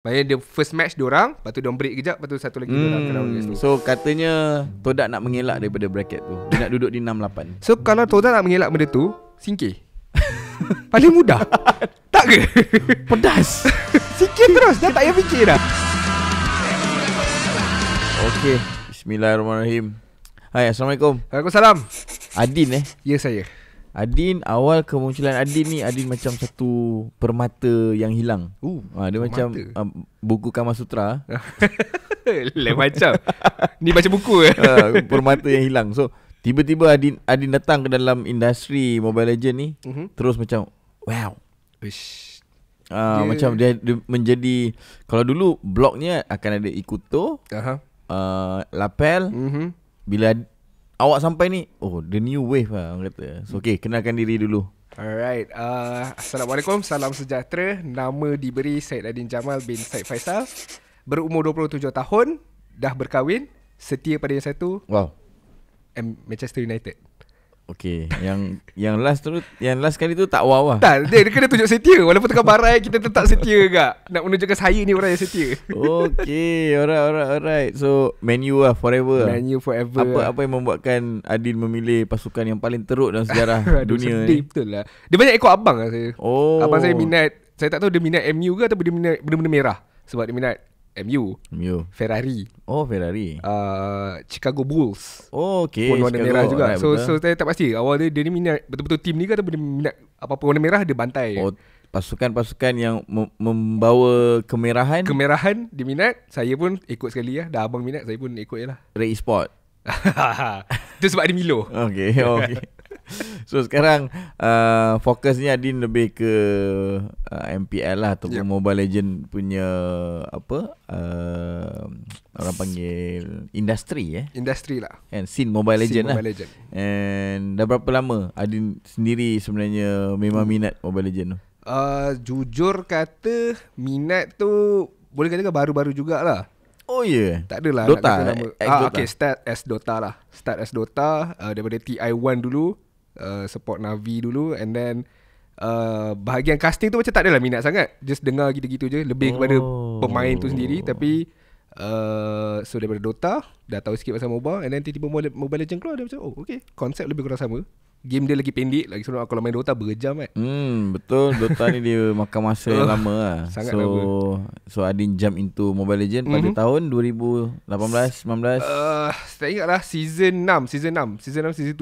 Maksudnya dia first match diorang, lepas tu diorang break kejap, lepas tu satu lagi diorang kena kat situ. So katanya Todak nak mengelak daripada bracket tu. Dia nak duduk di 6-8. So kalau Todak nak mengelak benda tu, singkir. Paling mudah. Tak ke? Pedas. Singkir terus, dah tak payah fikir dah. Okay, bismillahirrahmanirrahim. Hai, Assalamualaikum. Waalaikumsalam. Adin Ya, saya. Adin, awal kemunculan Adin ni, Adin macam satu permata yang hilang. Dia permata. Macam buku Kama Sutra. Lain macam. Ni baca buku ke? Permata yang hilang. So tiba-tiba Adin datang ke dalam industri Mobile Legend ni. Terus macam wow. Macam dia menjadi, kalau dulu blognya akan ada Ikuto, Lapel. Bila awak sampai ni, the new wave lah orang kata. So kenalkan diri dulu. Alright, Assalamualaikum, salam sejahtera. Nama diberi Syed Adin Jamal bin Syed Faisal. Berumur 27 tahun, dah berkahwin, setia pada yang satu. Wow. Manchester United. Okay, yang last kali tu tak wow lah. Tak, dia kena tunjuk setia. Walaupun tengah barai, kita tetap setia kak. Nak menunjukkan saya ni orang yang setia. Okay, alright. So Man U lah forever. Man U forever. Apa yang membuatkan Adin memilih pasukan yang paling teruk dalam sejarah dunia sedih, ni? Betul lah. Dia banyak ikut abang lah saya. Abang saya minat, saya tak tahu dia minat MU ke atau dia minat benda-benda merah. Sebab dia minat MU, Ferrari. Ferrari. Chicago Bulls. Okay, pun warna merah juga. Right, So saya tak pasti awal dia ni minat betul-betul tim ni ke atau dia minat apa-apa warna merah dia bantai. Pasukan-pasukan yang membawa kemerahan dia minat. Saya pun ikut sekali lah. Dah abang minat, saya pun ikut je lah. Ray Sport. Itu sebab dia Milo. Okay. So sekarang fokusnya Adin lebih ke MPL lah, ataupun Mobile Legend punya orang panggil industri Industri lah, kan, scene Mobile Legend lah. Legend. And dah berapa lama Adin sendiri sebenarnya memang minat Mobile Legend tu? Jujur kata minat tu boleh katakan baru-baru jugalah. Oh ya, tak adalah Dota, Dota. Okay, start as Dota lah. Daripada TI1 dulu, support Navi dulu. And then bahagian casting tu macam tak adalah minat sangat. Just dengar gitu-gitu je. Lebih kepada pemain tu sendiri. Tapi so daripada Dota, dah tahu sikit pasal MOBA. And then tiba-tiba Mobile Legends keluar, dia macam okay, konsep lebih kurang sama. Game dia lagi pendek lagi. So kalau main Dota berjam kan. Betul, Dota ni dia makan masa yang lama lah. Sangat lama. So Adin jump into Mobile Legend pada tahun 2018, 19. Saya ingat lah Season 6 Season 7.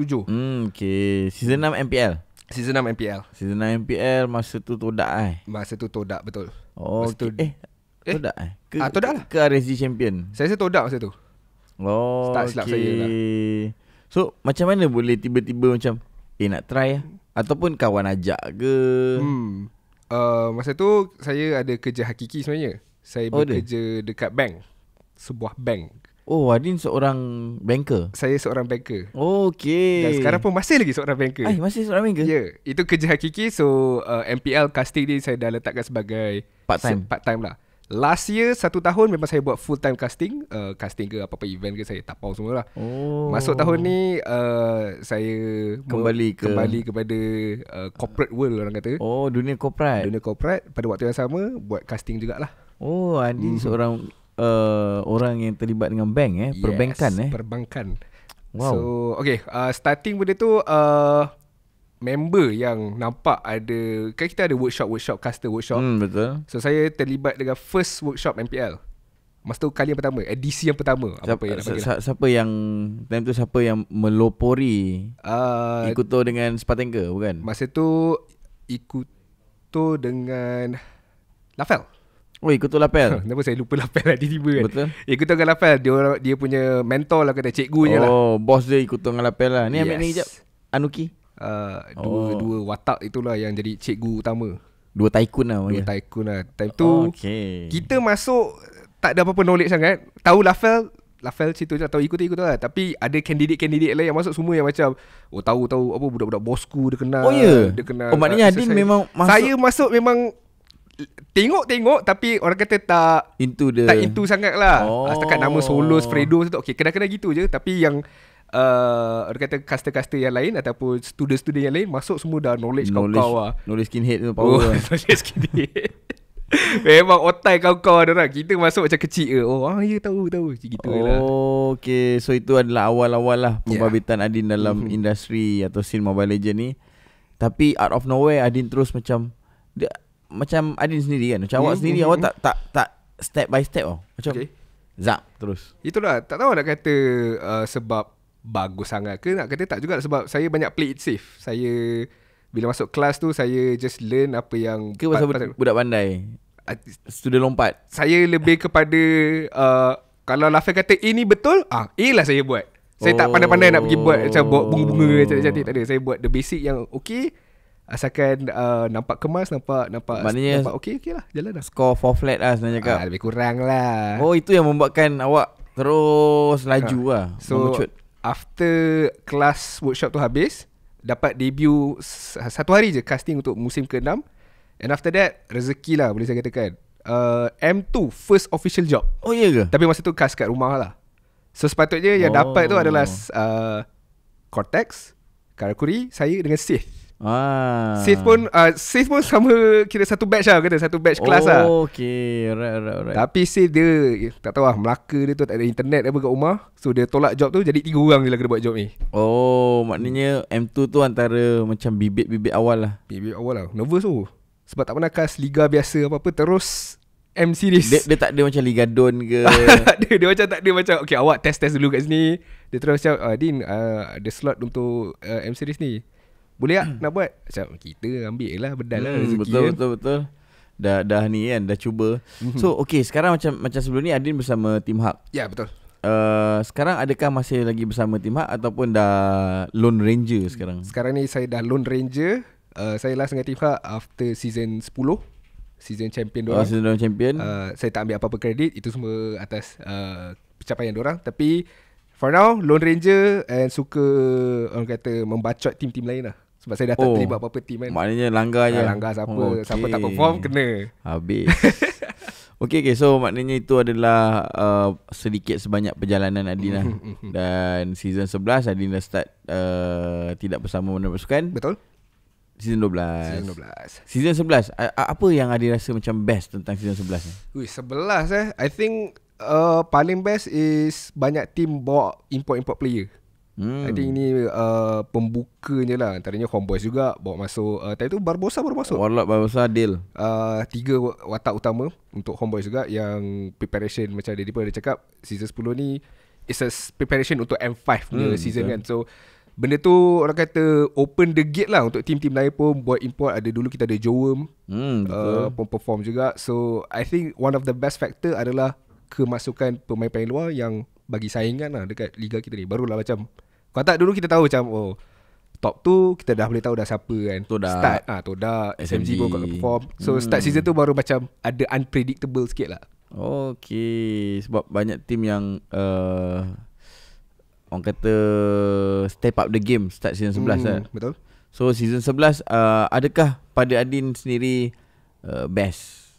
Okay, Season 6 MPL. Season 6 MPL. Masa tu Todak Masa tu Todak, betul. Todak Todak lah. Ke RSG Champion. Saya rasa Todak masa tu. Start silap saya lah. So macam mana boleh tiba-tiba macam nak try lah? Ataupun kawan ajak ke? Masa tu saya ada kerja hakiki sebenarnya. Saya bekerja dekat bank. Sebuah bank. Adin seorang banker? Saya seorang banker. Okay. Dan sekarang pun masih lagi seorang banker. Masih seorang banker? Ya, itu kerja hakiki. So MPL casting ni saya dah letakkan sebagai part-time lah. Last year 1 tahun memang saya buat full time casting. Casting ke apa-apa event ke saya tapau semua lah. Masuk tahun ni saya kembali kepada corporate world orang kata. Dunia corporate. Pada waktu yang sama buat casting jugalah. Adin seorang orang yang terlibat dengan bank perbankan. Wow. So okay, starting benda tu member yang nampak ada, kan kita ada workshop caster workshop. Betul. So saya terlibat dengan first workshop MPL. Masa tu kali yang pertama, edisi yang pertama. Siapa yang melopori Ikuto dengan Spartanker, bukan? Masa tu Ikuto dengan Lapel. Ikuto Lapel. Kenapa saya lupa Lapel lah tiba-tiba kan? Betul. Ikuto dengan Lapel, dia punya mentor lah, kata cikgu je lah. Bos dia Ikuto dengan Lapel lah. Ni ambil ni kejap, Anuki. Dua watak itulah yang jadi cikgu utama. Dua tycoon lah. Time tu kita masuk tak ada apa-apa knowledge sangat. Tahu Lafel situ je, tahu ikut lah. Tapi ada kandidat lain yang masuk, semua yang macam tahu apa, budak-budak bosku dia kenal. Dia kenal. Maknanya Adin memang masuk. Saya masuk memang tengok tapi orang kata tak into sangat lah. Setakat nama Solos, Fredo tu okay, kena gitu je. Tapi yang orang kata caster-caster yang lain ataupun student-student yang lain masuk, semua dah knowledge kau lah. Knowledge skinhead tu power. Knowledge skinhead. Memang otai kawan-kawan orang. Kita masuk macam kecil ke. Oh ya tahu macam gitu lah. Okay, so itu adalah awal-awal lah pembabitan Adin dalam industri atau scene Mobile Legends ni. Tapi out of nowhere Adin terus macam macam Adin sendiri kan. Macam awak sendiri awak tak step by step macam zap terus. Itulah, tak tahu nak kata sebab bagus sangat ke, nak kata tak juga, sebab saya banyak play it safe. Saya bila masuk kelas tu saya just learn apa yang ke pasal budak pandai. Student lompat. Saya lebih kepada kalau Lafaz kata A ni betul, A lah saya buat. Saya tak pandai-pandai nak pergi buat macam buat bunga-bunga cantik-cantik, tak ada. Saya buat the basic yang okay. Asalkan nampak kemas, nampak maknanya nampak okay lah, jalan lah. Score 4 flat lah sebenarnya cakap. Lebih kurang lah. Oh, itu yang membuatkan awak terus laju lah. So after kelas workshop tu habis, dapat debut satu hari je casting untuk musim ke-6. And after that, rezeki lah boleh saya katakan. M2 first official job. Oh iya ke? Tapi masa tu cast kat rumah lah. So sepatutnya yang dapat tu adalah Cortex, Karakuri, saya dengan Sith. Sith pun sama, kira satu batch lah, kata satu batch kelas lah. Okay, right. Tapi Sith dia tak tahu lah, Melaka dia tu tak ada internet apa kat rumah. So dia tolak job tu, jadi 3 orang je lah kena buat job ni. Oh, maknanya M2 tu antara macam bibit-bibit awal lah. Bibit awal lah. Nervous tu, sebab tak pernah cast liga biasa apa-apa, terus M series. Dia tak ada macam Liga Don ke? dia macam tak ada macam okay, awak test dulu kat sini. Dia terus macam Din, ada slot untuk M series ni, boleh tak nak buat? Macam kita ambil lah, bedal lah rezeki. Betul. Dah ni kan, dah cuba. So okay, sekarang macam sebelum ni Adin bersama Team Hak. Ya, betul. Sekarang adakah masih lagi bersama Team Hak ataupun dah Lone Ranger sekarang? Sekarang ni saya dah Lone Ranger. Saya last dengan Team Hak after season 10, season champion diorang. Season champion. Saya tak ambil apa-apa kredit, itu semua atas pencapaian diorang. Tapi for now Lone Ranger, and suka orang kata membacot tim-tim lain lah. Sebab saya dah tak terlibat apa-apa team kan. Maknanya langgar je. Langgar siapa, siapa tak perform kena habis. Okay, so maknanya itu adalah sedikit sebanyak perjalanan Adin lah. Dan season 11 Adin dah start tidak bersama mana pasukan. Betul. Season 12. Season 11 apa yang Adin rasa macam best tentang season 11 ni? 11 I think paling best is banyak team bawa import player. I think ini pembukanya lah. Antaranya Homeboys juga bawa masuk. Tadi tu Barbosa baru masuk. Warlock, Barbosa, Dale. 3 watak utama untuk Homeboys juga. Yang preparation macam dia pun ada cakap, season 10 ni is a preparation untuk M5 punya season kan. So benda tu orang kata open the gate lah untuk team-team lain pun buat import. Ada dulu kita ada Joe pun perform juga. So I think one of the best factor adalah kemasukan pemain-pemain luar yang bagi saingan lah dekat liga kita ni. Barulah macam, kalau tak dulu kita tahu macam top tu kita dah boleh tahu dah siapa kan. Toda. Start Toda, SMG pun kat perform. So start season tu baru macam ada unpredictable sikit lah. Okay, sebab banyak team yang orang kata step up the game start season 11 kan. Betul. So season 11 adakah pada Adin sendiri best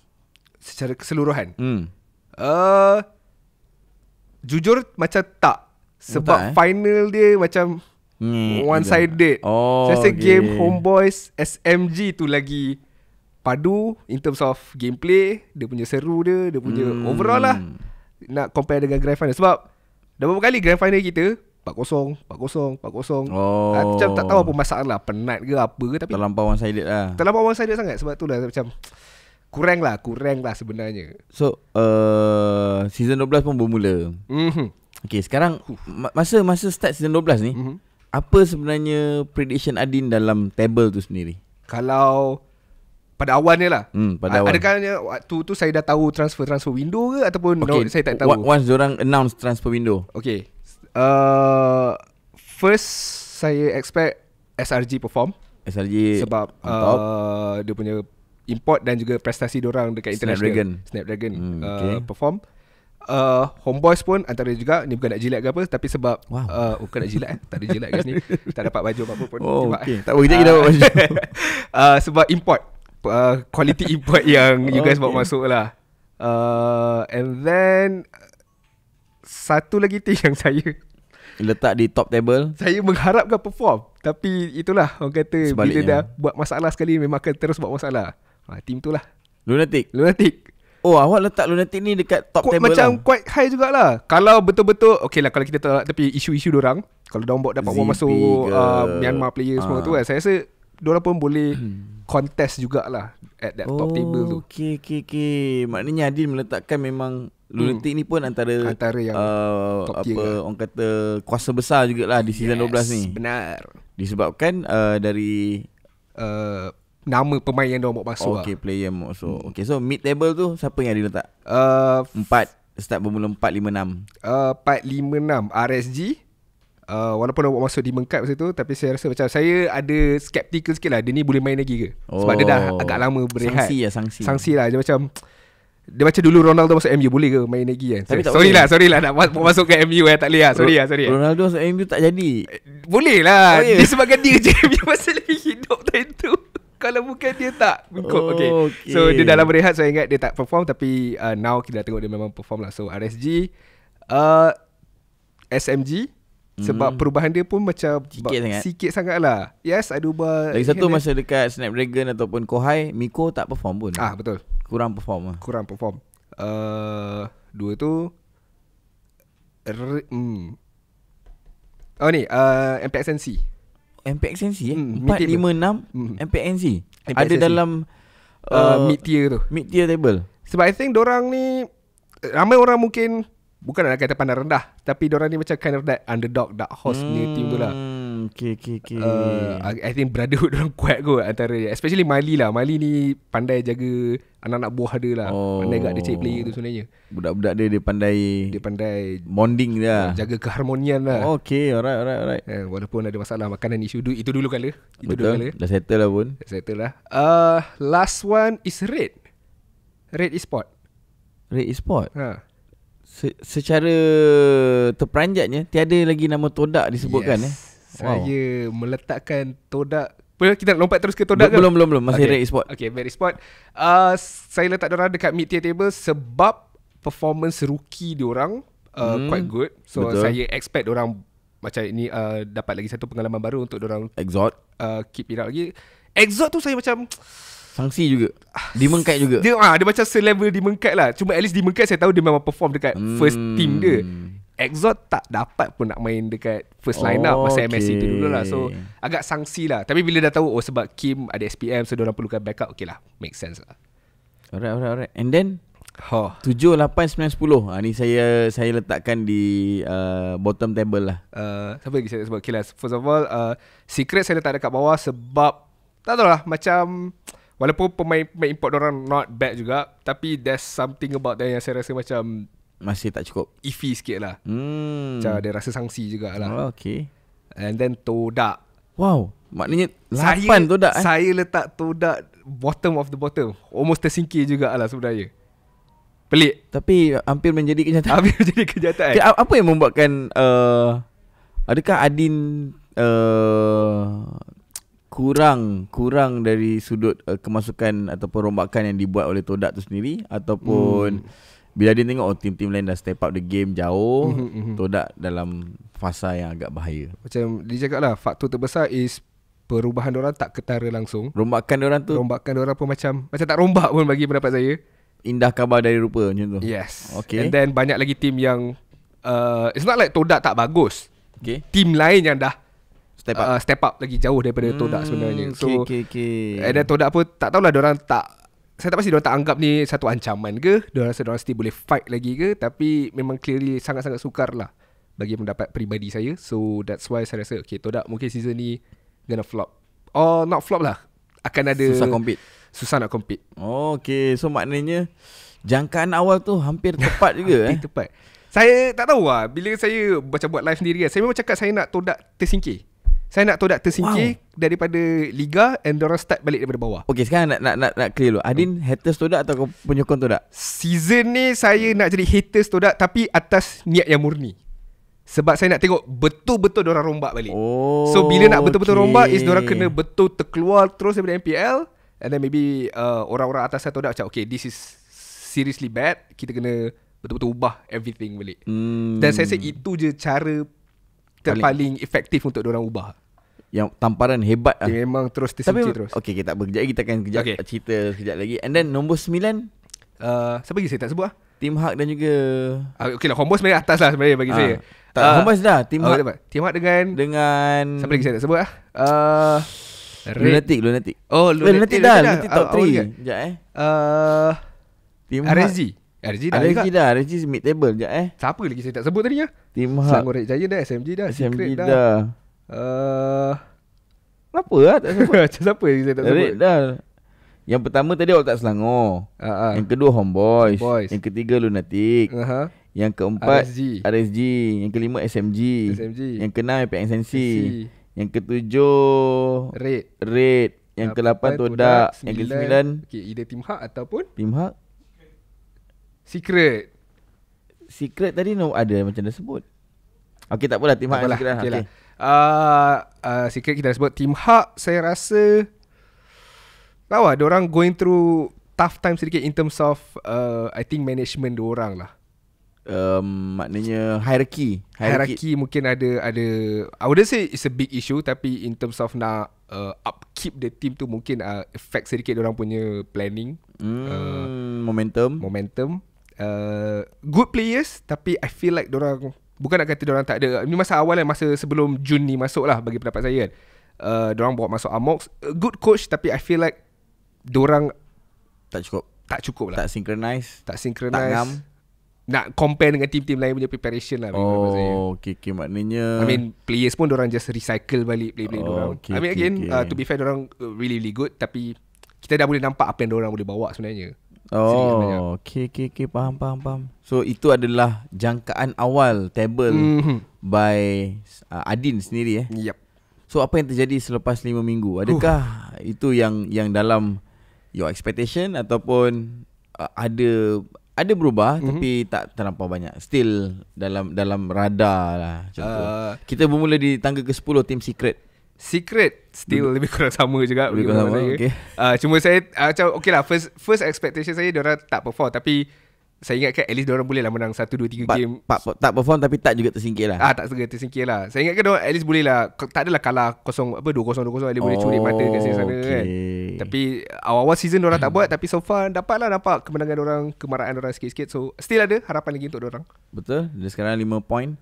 secara keseluruhan? Jujur macam tak. Sebab final dia macam one sided. Saya rasa game Homeboys SMG tu lagi padu in terms of gameplay. Dia punya seru dia punya overall lah. Nak compare dengan grand final. Sebab dah beberapa kali grand final kita 4-0 macam tak tahu apa masalah, penat ke apa ke, tapi terlampau one sided lah. Terlampau one sided sangat. Sebab tu lah macam kurang lah sebenarnya. So season 12 pun bermula. Okay, sekarang masa start season 12 ni, apa sebenarnya prediction Adin dalam table tu sendiri? Kalau pada awalnya lah, pada awal. Adakah waktu tu saya dah tahu transfer window ke ataupun saya tak tahu? Once diorang announce transfer window. Okay, first saya expect SRG perform. SRG sebab dia punya import dan juga prestasi diorang dekat international. Snapdragon perform. Homeboys pun antara juga, ni bukan nak jilat ke apa, tapi sebab bukan nak jilat tak ada jilat kat sini. Tak dapat baju apa-apa pun. Tak apa, kita dapat baju. Sebab import, quality import yang you guys bawa masuk lah. And then satu lagi thing yang saya letak di top table, saya mengharapkan perform, tapi itulah orang kata sebaliknya, bila dah buat masalah sekali memang akan terus buat masalah. Team tu lah. Lunatic. Lunatic. Oh, awak letak Lunatic ni dekat top table macam lah. quite high jugalah. Kalau betul-betul okay lah, kalau kita tapi isu-isu dorang, kalau dorang dapat bawa masuk Myanmar player semua tu kan, saya rasa dorang pun boleh contest jugalah at that top table tu. Okay. Maknanya Adin meletakkan memang Lunatic ni pun antara yang top tier apa orang kata kuasa besar jugalah di season 12 ni. Benar. Disebabkan dari nama pemain yang dia mau masuk. Okay, player mau masuk. Okay, so mid table tu siapa yang dia letak? 4 start bermula 4-5-6. 4-5-6 RSG. Walaupun dia mau masuk Demon Cup masa tu, tapi saya rasa macam saya ada skeptical sikit lah, dia ni boleh main lagi ke. Sebab dia dah agak lama berehat. Sangsi lah. Dia macam dulu Ronaldo masuk MU, boleh ke main lagi kan. Sorry lah nak masuk ke MU tak boleh lah. Sorry. Ronaldo masuk MU tak jadi. Boleh lah. Disebabkan dia je MU masa lagi hidup time tu. Kalau bukan dia tak okay. So dia dalam berehat, saya ingat dia tak perform. Tapi now kita dah tengok dia memang perform lah. So RSG, SMG, sebab perubahan dia pun macam sikit sangat lah. Yes, ada ubah. Lagi satu masa dekat Snapdragon ataupun Kohai, Miko tak perform pun. Betul. Kurang perform. Dua tu ni MPXNC. MPXNC 4-5-6 MPXNC ada dalam mid tier tu, mid tier table. Sebab I think dorang ni ramai orang mungkin bukan nak kata pandang rendah, tapi dorang ni macam kind of that underdog, dark horse punya team tu lah. Okay. I think brotherhood dorang kuat kot antara, especially Mali lah. Mali ni pandai jaga anak-anak buah dia lah. Pandai kat dia cek player tu sebenarnya. Budak-budak dia pandai bonding dia, jaga keharmonian lah. Okay, alright. Walaupun ada masalah makanan isu itu dulu kala. Betul, dah settle lah pun. Last one is Red Esport. Secara terperanjatnya tiada lagi nama Todak disebutkan. Saya meletakkan Todak. Kita nak lompat terus ke Todak ke? Belum masih Red Esport. Okay, Red Esport. Saya letak diorang dekat mid tier table sebab performance rookie diorang quite good. So betul. Saya expect diorang macam ini dapat lagi satu pengalaman baru untuk diorang Exot keep it up lagi. Exot tu saya macam sangsi juga. Demon Kite juga. Dia macam selevel Demon Kite lah. Cuma at least Demon Kite saya tahu dia memang perform dekat first team dia. Exot tak dapat pun nak main dekat first line up masa MSC tu dulu lah. So agak sangsi lah. Tapi bila dah tahu sebab Kim ada SPM, so diorang perlukan backup, okay lah, make sense lah. Alright. And then 7, 8, 9, 10. Ni saya letakkan di bottom table lah. Siapa lagi saya sebut? Okay lah, first of all Secret saya letak dekat bawah sebab tak tahu lah, macam walaupun pemain import diorang not bad juga, tapi there's something about them yang saya rasa macam masih tak cukup, iffy sikit lah. Macam ada rasa sangsi jugalah. Okay. And then Todak. Wow, maknanya 8 Todak. Saya letak Todak bottom of the bottom. Almost tersingkir jugalah sebenarnya. Pelik, tapi hampir menjadi kenyataan. Apa yang membuatkan adakah Adin kurang dari sudut kemasukan ataupun rombakan yang dibuat oleh Todak tu sendiri, ataupun bila dia tengok tim-tim lain dah step up the game jauh, Todak dalam fasa yang agak bahaya. Macam dia cakap lah, faktor terbesar is perubahan diorang tak ketara langsung. Rombakan diorang pun macam tak rombak pun bagi pendapat saya. Indah kabar dari rupa macam tu. Yes. Okay. And then banyak lagi tim yang it's not like Todak tak bagus. Okay. Tim lain yang dah step up lagi jauh daripada Todak sebenarnya. So okay. And then Todak pun tak tahulah diorang saya tak pasti diorang tak anggap ni satu ancaman ke, diorang rasa diorang still boleh fight lagi ke. Tapi memang clearly sangat-sangat sukar lah bagi pendapat peribadi saya. So that's why saya rasa okay, Todak mungkin season ni gonna flop. Or not flop lah, akan ada susah nak compete. Okay, so maknanya jangkaan awal tu hampir tepat juga. Tepat. Saya tak tahu lah, bila saya macam buat live sendiri kan, saya memang cakap saya nak Todak tersingkir. Daripada Liga, and diorang start balik daripada bawah. Okay, sekarang nak clear dulu. Adin haters Todak atau penyokong Todak? Season ni saya nak jadi haters Todak, tapi atas niat yang murni. Sebab saya nak tengok betul-betul diorang rombak balik. So bila nak betul-betul rombak is diorang kena betul terkeluar terus daripada MPL. And then maybe orang-orang atas Todak macam okay, this is seriously bad, kita kena betul-betul ubah everything balik. Dan saya rasa itu je cara paling efektif untuk diorang ubah. yang tamparan hebat lah. Dia memang terus tersincit terus. Okay, tak apa. Kejap lagi kita akan cerita sekejap lagi. And then nombor 9, siapa lagi saya tak sebut lah. Tim Hak dan juga okay lah, combo sebenarnya atas lah sebenarnya bagi saya. Tak, Hombas dah. Tim Hak. Tim Hak dengan siapa lagi saya tak sebut lah. Lunatic. Oh, Lunatic dah. Lunatic top 3. Sekejap Tim RSG. RSG dah. RSG mid table. Sekejap Siapa lagi saya tak sebut tadi ya? Tim Hak. Selangor Red Giant dah. SMG dah. SMG Secret dah. Kenapa lah tak sebut? Siapa lagi saya tak sebut? Red dah. Yang pertama tadi All Tak Selangor. Yang kedua Homeboys. Yang ketiga Lunatic. Yang keempat RSG. Yang kelima SMG. Yang keenam Epic Sensi. Yang ketujuh Red. Yang ke-8 Todak. Yang ke-9 either Tim Hak ataupun Tim Hak. Secret tadi ada macam dah sebut. Okay, tak apalah. Tim Hak dan Secret. Okay. Secret kita dah sebut. Tim Hak saya rasa tahu lah, diorang going through tough time sedikit in terms of I think management diorang lah. Maknanya hierarchy mungkin ada I wouldn't say it's a big issue, tapi in terms of nak upkeep the team tu mungkin affect sedikit diorang punya planning, momentum. Good players, tapi I feel like diorang, bukan nak kata diorang tak ada, ni masa awal masa sebelum Jun ni masuk lah bagi pendapat saya kan, diorang bawa masuk Amox, good coach, tapi I feel like diorang tak cukup lah, tak synchronise, tak ngam. Nak compare dengan tim-tim lain punya preparation lah. Okay, maknanya I mean players pun diorang just recycle balik play-play diorang. I mean again, to be fair, diorang really good, tapi kita dah boleh nampak apa yang diorang boleh bawa sebenarnya. Okay, faham. So itu adalah jangkaan awal table by Adin sendiri Yep. So apa yang terjadi selepas 5 minggu? Adakah itu yang dalam your expectation ataupun ada berubah tapi tak terlampau banyak. Still dalam radar lah macam tu. Kita bermula di tangga ke-10 tim Secret still lebih kurang sama juga. Lebih kurang sama, okay. Cuma saya macam okay lah, first expectation saya diorang tak perform, tapi saya ingatkan at least diorang boleh lah menang 1, 2, 3 game. Tak perform tapi tak juga tersingkir lah. Tak tersingkir lah. Saya ingatkan diorang at least boleh lah, tak adalah kalah 2-0 dia boleh curi mata kat sana kan. Tapi awal-awal season diorang tak buat, tapi so far dapatlah nampak kemenangan diorang, kemarahan diorang sikit-sikit. So still ada harapan lagi untuk diorang. Betul. Dia sekarang 5 point.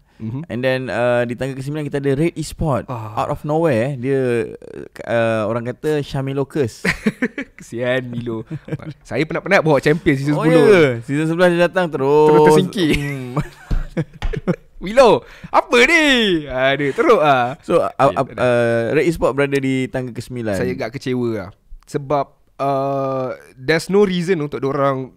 And then di tangga ke-9 kita ada Red Esport. Out of nowhere dia orang kata Shamilo curse. Kesian Milo. Saya penat-penat bawa champion season 10. Yeah. Season 11 dia datang terus tersingkir. Milo, apa ni? Dia teruk ah. So Red Esport berada di tangga ke-9. Saya agak kecewa lah. Sebab there's no reason untuk diorang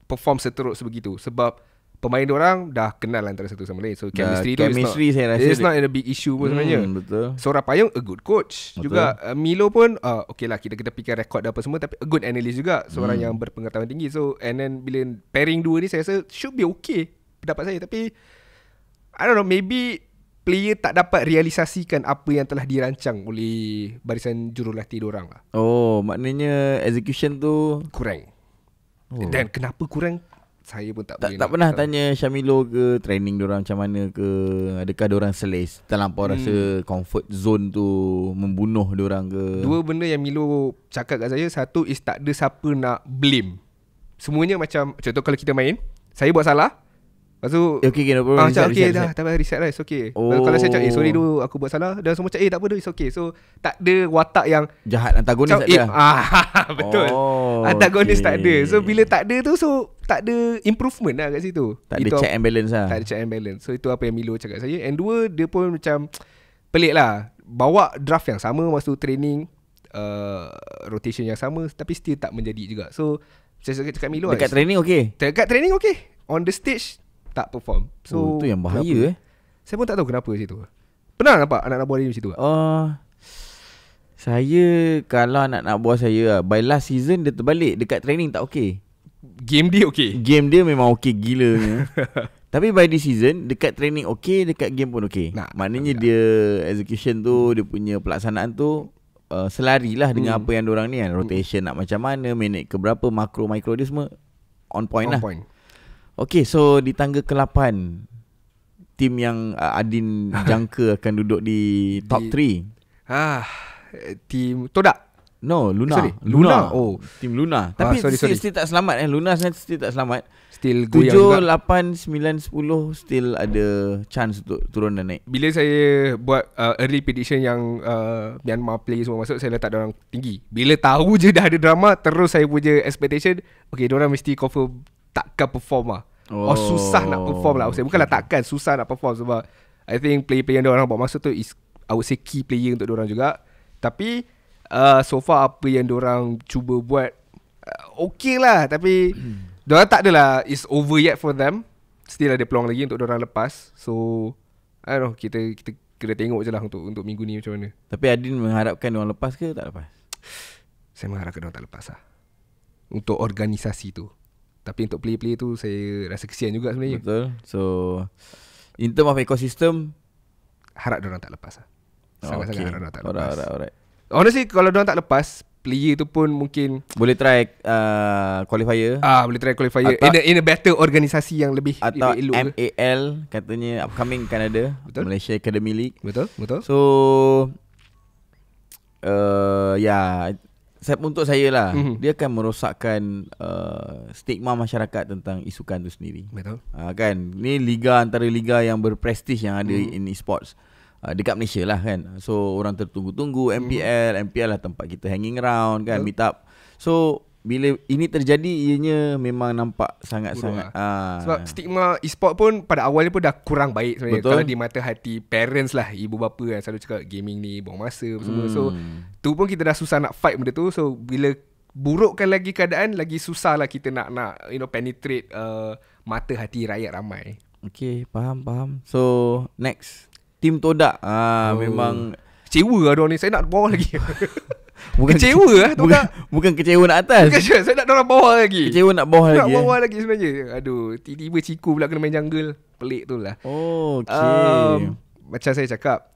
perform seteruk sebegitu. Sebab pemain diorang dah kenal antara satu sama lain. So chemistry tu saya rasa it's not a big issue pun sebenarnya. Betul. Sora Payung a good coach. Betul. Juga Milo pun okay lah, kita fikir rekod dan apa semua, tapi a good analyst juga, seorang yang berpengetahuan tinggi. So and then bila pairing dua ni saya rasa should be okay pendapat saya. Tapi I don't know, maybe player tak dapat realisasikan apa yang telah dirancang oleh barisan jurulatih diorang lah. Maknanya execution tu kurang. Dan kenapa kurang, saya pun tak boleh tak pernah tanya Shamilo ke training diorang macam mana ke, adakah diorang selis terlampau rasa comfort zone tu membunuh diorang ke? Dua benda yang Milo cakap kat saya. Satu is tak ada siapa nak blame. Semuanya macam, contoh kalau kita main, saya buat salah, lepas tu okay, no problem. Okay dah, tak payah reset lah, it's okay. Kalau saya cakap sorry dulu aku buat salah, dan semua cakap tak apa dah, it's okay. So tak ada watak yang jahat, antagonis tak ada. Betul. Antagonis tak ada. So bila tak ada tu, so tak ada improvement lah kat situ. Tak ada check and balance lah. Tak ada check and balance. So itu apa yang Milo cakap saya. And dua, dia pun macam pelik lah, bawa draft yang sama masa training, rotation yang sama, tapi still tak menjadi juga. So saya cakap Milo dekat training okay, dekat training okay, on the stage tak perform. So itu yang bahaya. Saya pun tak tahu kenapa situ. Pernah nampak anak-anak buah dia macam tu? Saya kalau anak-anak buah saya by last season dia terbalik, dekat training tak okay. Game dia okay. Game dia memang okay gila. Tapi by this season dekat training okay, dekat game pun okay. Maknanya dia execution tu, dia punya pelaksanaan tu selarilah dengan apa yang diorang ni kan. Rotation nak macam mana, minit ke berapa, makro dia semua on point lah. Okay, so di tangga ke-8 tim yang Adin jangka akan duduk di top 3. Team Todak. No, Luna. Sorry, Luna. Oh, Tim Luna. Tapi sorry. Still tak selamat Luna still tak selamat. Still goyang juga. 7, 8, 9, 10 still ada chance untuk turun dan naik. Bila saya buat early prediction yang Myanmar play semua masuk, saya letak diorang tinggi. Bila tahu je dah ada drama, terus saya punya expectation, okay, diorang mesti confirm takkan perform lah. Susah nak perform lah. Bukanlah takkan, susah nak perform. Sebab I think player-player yang diorang bawa masuk tu is, I would say, key player untuk diorang juga. Tapi so far apa yang diorang cuba buat okay lah. Tapi diorang tak adalah it's over yet for them. Still ada peluang lagi untuk diorang lepas. So I don't know, kita kena tengok je lah untuk minggu ni macam mana. Tapi Adin mengharapkan diorang lepas ke tak lepas? Saya mengharapkan diorang tak lepas lah, untuk organisasi tu. Tapi untuk player-player tu saya rasa kesian juga sebenarnya. Betul. So in term of ecosystem, harap diorang tak lepas lah. Sangat-sangat harap diorang tak lepas. Alright. Honestly, kalau diorang tak lepas, player tu pun mungkin boleh try qualifier. Boleh try qualifier in a better organisasi yang lebih atau elok. MAL katanya upcoming kan ada. Betul? Malaysia Academy League. Betul. So untuk saya lah, dia akan merosakkan stigma masyarakat tentang isukan tu sendiri. Betul. Kan, ni liga antara liga yang berprestij yang ada in e-sports dekat Malaysia lah kan. So orang tertunggu-tunggu MPL lah tempat kita hanging around kan, meet up. So bila ini terjadi, ianya memang nampak sangat-sangat sebab stigma e-sport pun pada awalnya pun dah kurang baik sebenarnya. Kalau di mata hati parents lah, ibu bapa kan selalu cakap gaming ni buang masa semua. So tu pun kita dah susah nak fight benda tu. So bila burukkan lagi keadaan, lagi susah lah kita nak penetrate mata hati rakyat ramai. Okay, faham. So next, Tim Todak. Memang kecewa lah diorang ni. Saya nak bawah lagi. Kecewa lah bukan kecewa nak atas. Bukan, saya nak diorang bawah lagi. Kecewa nak bawah lagi. Nak bawah lagi sebenarnya. Aduh, tiba-tiba Ciku pula kena main jungle. Pelik tu lah. Okay. Macam saya cakap,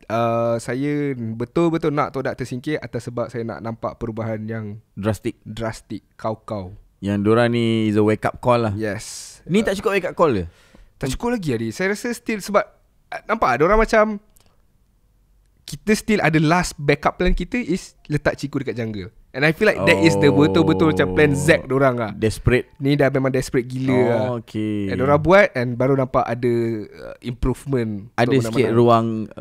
saya betul-betul nak Todak tersingkir atas sebab saya nak nampak perubahan yang drastik. Kau. Yang diorang ni is a wake up call lah. Yes. Ni tak cukup wake up call ke? Tak cukup lagi Adi. Saya rasa still, sebab nampak diorang macam kita still ada last backup plan kita is letak Ciku dekat jungle. And I feel like that is the betul-betul macam plan Z diorang lah. Desperate. Ni dah memang desperate gila lah. Okay. And diorang buat and baru nampak ada improvement. Ada sikit ruang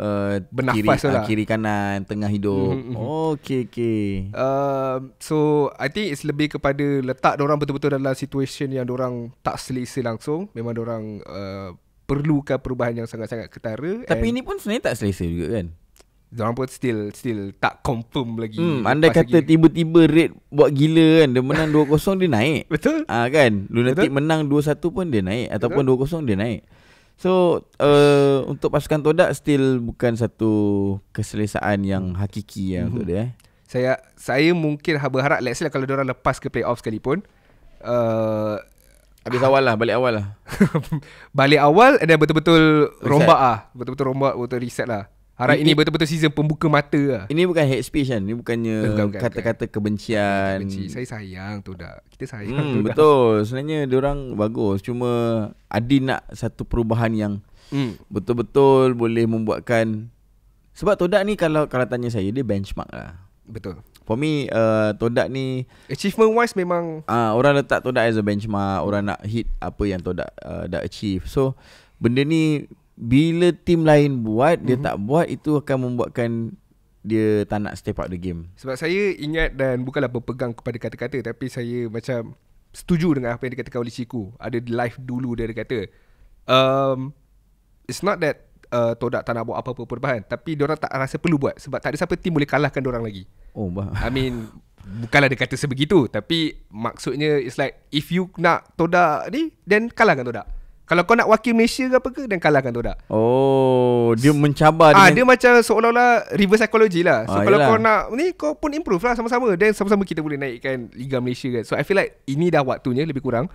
bernafas kiri kanan, tengah hidup. Okay. So I think it's lebih kepada letak diorang betul-betul dalam situation yang diorang tak selesa langsung. Memang diorang perlukan perubahan yang sangat-sangat ketara. Tapi ini pun sebenarnya tak selesa juga kan. Diorang pun still tak confirm lagi. Andai kata lagi, tiba-tiba rate buat gila kan, dia menang 2-0 dia naik. Betul. Kan, Lunatic menang 2-1 pun dia naik. Ataupun 2-0 dia naik. So untuk pasukan Todak still bukan satu keselesaan yang hakiki untuk dia. Saya mungkin berharap let's say kalau diorang lepas ke playoff sekalipun, habis awal lah, balik awal lah. Balik awal and then betul-betul rombak lah. Betul-betul rombak, betul reset lah. Harap ini betul-betul season pembuka mata lah. Ini bukan hate speech kan. Ini bukannya kata-kata kebencian. Saya sayang Todak. Kita sayang Todak. Betul. Sebenarnya diorang bagus. Cuma Adin nak satu perubahan yang betul-betul boleh membuatkan. Sebab Todak ni kalau tanya saya, dia benchmark lah. Betul. For me, Todak ni achievement wise memang orang letak Todak as a benchmark. Orang nak hit apa yang Todak dah achieve. So benda ni bila tim lain buat, dia tak buat, itu akan membuatkan dia tak nak step up the game. Sebab saya ingat dan bukanlah berpegang kepada kata-kata, tapi saya macam setuju dengan apa yang dikatakan oleh Ciku. Ada live dulu dia kata it's not that Todak tak nak buat apa-apa perubahan, tapi diorang tak rasa perlu buat sebab tak ada siapa tim boleh kalahkan diorang lagi. I mean, bukanlah dia kata sebegitu, tapi maksudnya it's like if you nak Todak ni, then kalahkan Todak. Kalau kau nak wakil Malaysia ke apa ke, dan kalahkan Todak. Dia mencabar dia macam seolah-olah reverse psychology lah. So kalau kau nak ni, kau pun improve lah sama-sama. Dan sama-sama kita boleh naikkan Liga Malaysia kan. So I feel like ini dah waktunya lebih kurang.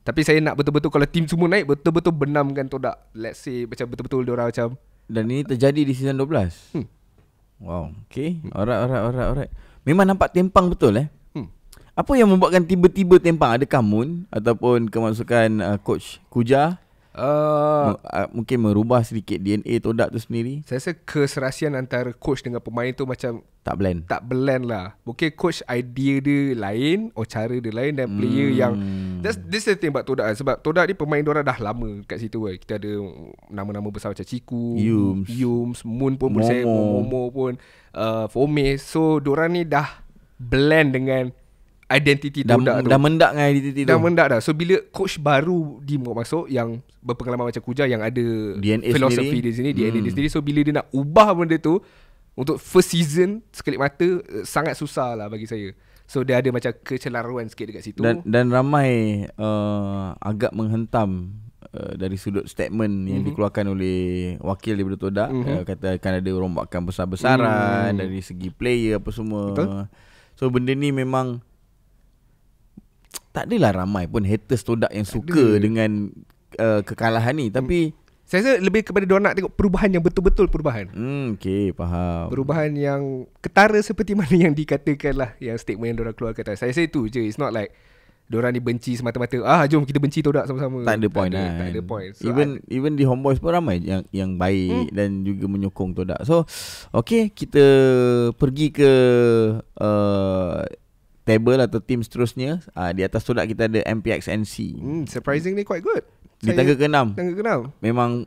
Tapi saya nak betul-betul kalau tim semua naik, betul-betul benamkan Todak. Let's say macam betul-betul diorang macam. Dan ini terjadi di season 12. Wow. Okay. Alright. Memang nampak tempang betul Apa yang membuatkan tiba-tiba tempang? Adakah Moon ataupun kemasukan coach Kuja Mungkin merubah sedikit DNA Todak tu sendiri. Saya rasa keserasian antara coach dengan pemain tu macam Tak blend lah. Mungkin coach idea dia lain, cara dia lain, dan player yang this the thing about Todak. Sebab Todak ni pemain diorang dah lama kat situ kan. Kita ada nama-nama besar macam Ciku, Yums, Moon pun Momo pun, Fome. So diorang ni dah blend dengan identiti Todak tu. Dah mendak dengan identiti tu. Dah mendak dah. So bila coach baru di masuk yang berpengalaman macam Kuja, yang ada DNA filosofi di sini, DNA dia sendiri. So bila dia nak ubah benda tu untuk first season sekali mata, sangat susah lah bagi saya. So dia ada macam kecelaruan sikit dekat situ. Dan ramai agak menghentam dari sudut statement yang dikeluarkan oleh wakil daripada Todak. Kata akan ada rombakan besar-besaran dari segi player apa semua. Betul. So benda ni memang tak adalah ramai pun haters Todak yang suka dengan kekalahan ni. Tapi saya rasa lebih kepada diorang nak tengok perubahan yang betul-betul perubahan. Okay, faham. Perubahan yang ketara seperti mana yang dikatakan lah, yang statement yang diorang keluarkan. Saya rasa itu je. It's not like diorang ni benci semata-mata, jom kita benci Todak sama-sama. Tak ada point lah. Tak ada point. So even di Homeboys pun ramai yang baik dan juga menyokong Todak. So okay, kita pergi ke table atau team seterusnya. Di atas Todak kita ada MPXNC. Surprisingly quite good. Di tangga ke-6. Memang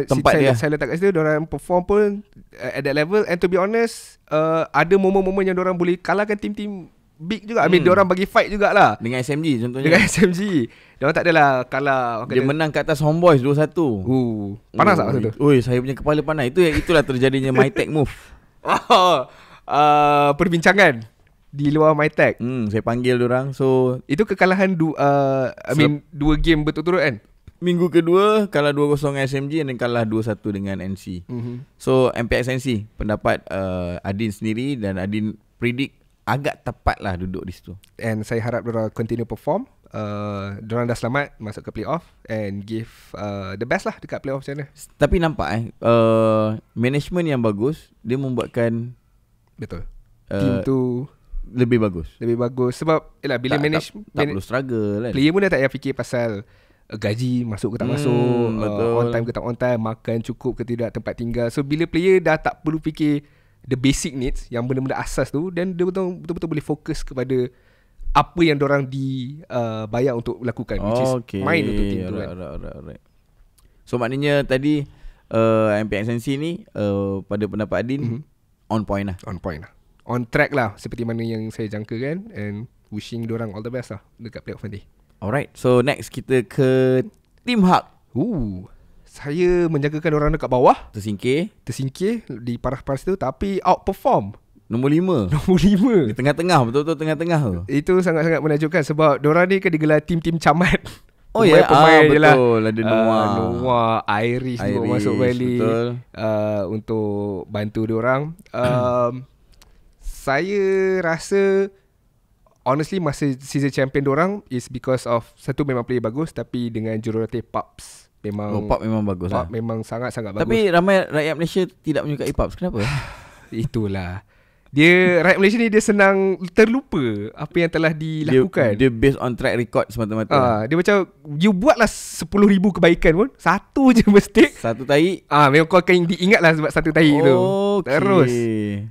tempat dia. Saya letak kat situ, diorang perform pun at that level. And to be honest, ada momen-momen yang diorang boleh kalahkan tim-tim big juga. I mean, diorang bagi fight jugalah. Dengan SMG contohnya. Dengan SMG. Diorang tak adalah kalah. Dia menang kat atas Homeboys 2-1. Panas tak masa tu? Oi, saya punya kepala panas. Itulah terjadinya MyTech move. Perbincangan di luar MyTech. Saya panggil diorang. So itu kekalahan dua game berturut-turut kan? Minggu kedua kalah 2-0 dengan SMG dan kalah 2-1 dengan NC. So MPXNC, pendapat Adin sendiri, dan Adin predict agak tepat lah duduk di situ. And saya harap diorang continue perform. Diorang dah selamat masuk ke playoff and give the best lah dekat playoff macam mana. Tapi nampak management yang bagus, dia membuatkan betul team tu lebih bagus. Sebab bila management tak perlu struggle kan. Player pun dah tak payah fikir pasal gaji masuk ke tak masuk, on time ke tak on time, makan cukup ke tidak, tempat tinggal. So bila player dah tak perlu fikir the basic needs, yang benda-benda asas tu, dan dia betul-betul boleh fokus kepada apa yang diorang dibayar untuk lakukan, which is main untuk team tu kan. Alright. So maknanya tadi MPXNC ni pada pendapat Adin on point lah. On track lah, seperti mana yang saya jangkakan. And wishing diorang all the best lah dekat playoff nanti. Alright, so next kita ke Team Hug. Saya menjagakan orang dekat bawah, tersingkir di parah-parah situ, tapi outperform Nombor 5 Di tengah-tengah, betul-betul tengah-tengah tu. Itu sangat-sangat menakjubkan sebab diorang ni kan digelar tim-tim camat. Pemain je lah. Betul, ada Noah, Iris masuk balik untuk bantu diorang. Saya rasa honestly masa season champion diorang is because of satu, memang player bagus, tapi dengan jurulatih Pups memang bagus lah. Memang sangat-sangat bagus. Tapi ramai rakyat Malaysia tidak menyukai Pups. Kenapa? Itulah. Rakyat Malaysia ni dia senang terlupa apa yang telah dilakukan. Dia based on track record semata-mata. Dia macam you buatlah 10,000 kebaikan pun, satu je mistake, satu tahi, memang kau akan diingat lah sebab satu tahi tu. Terus.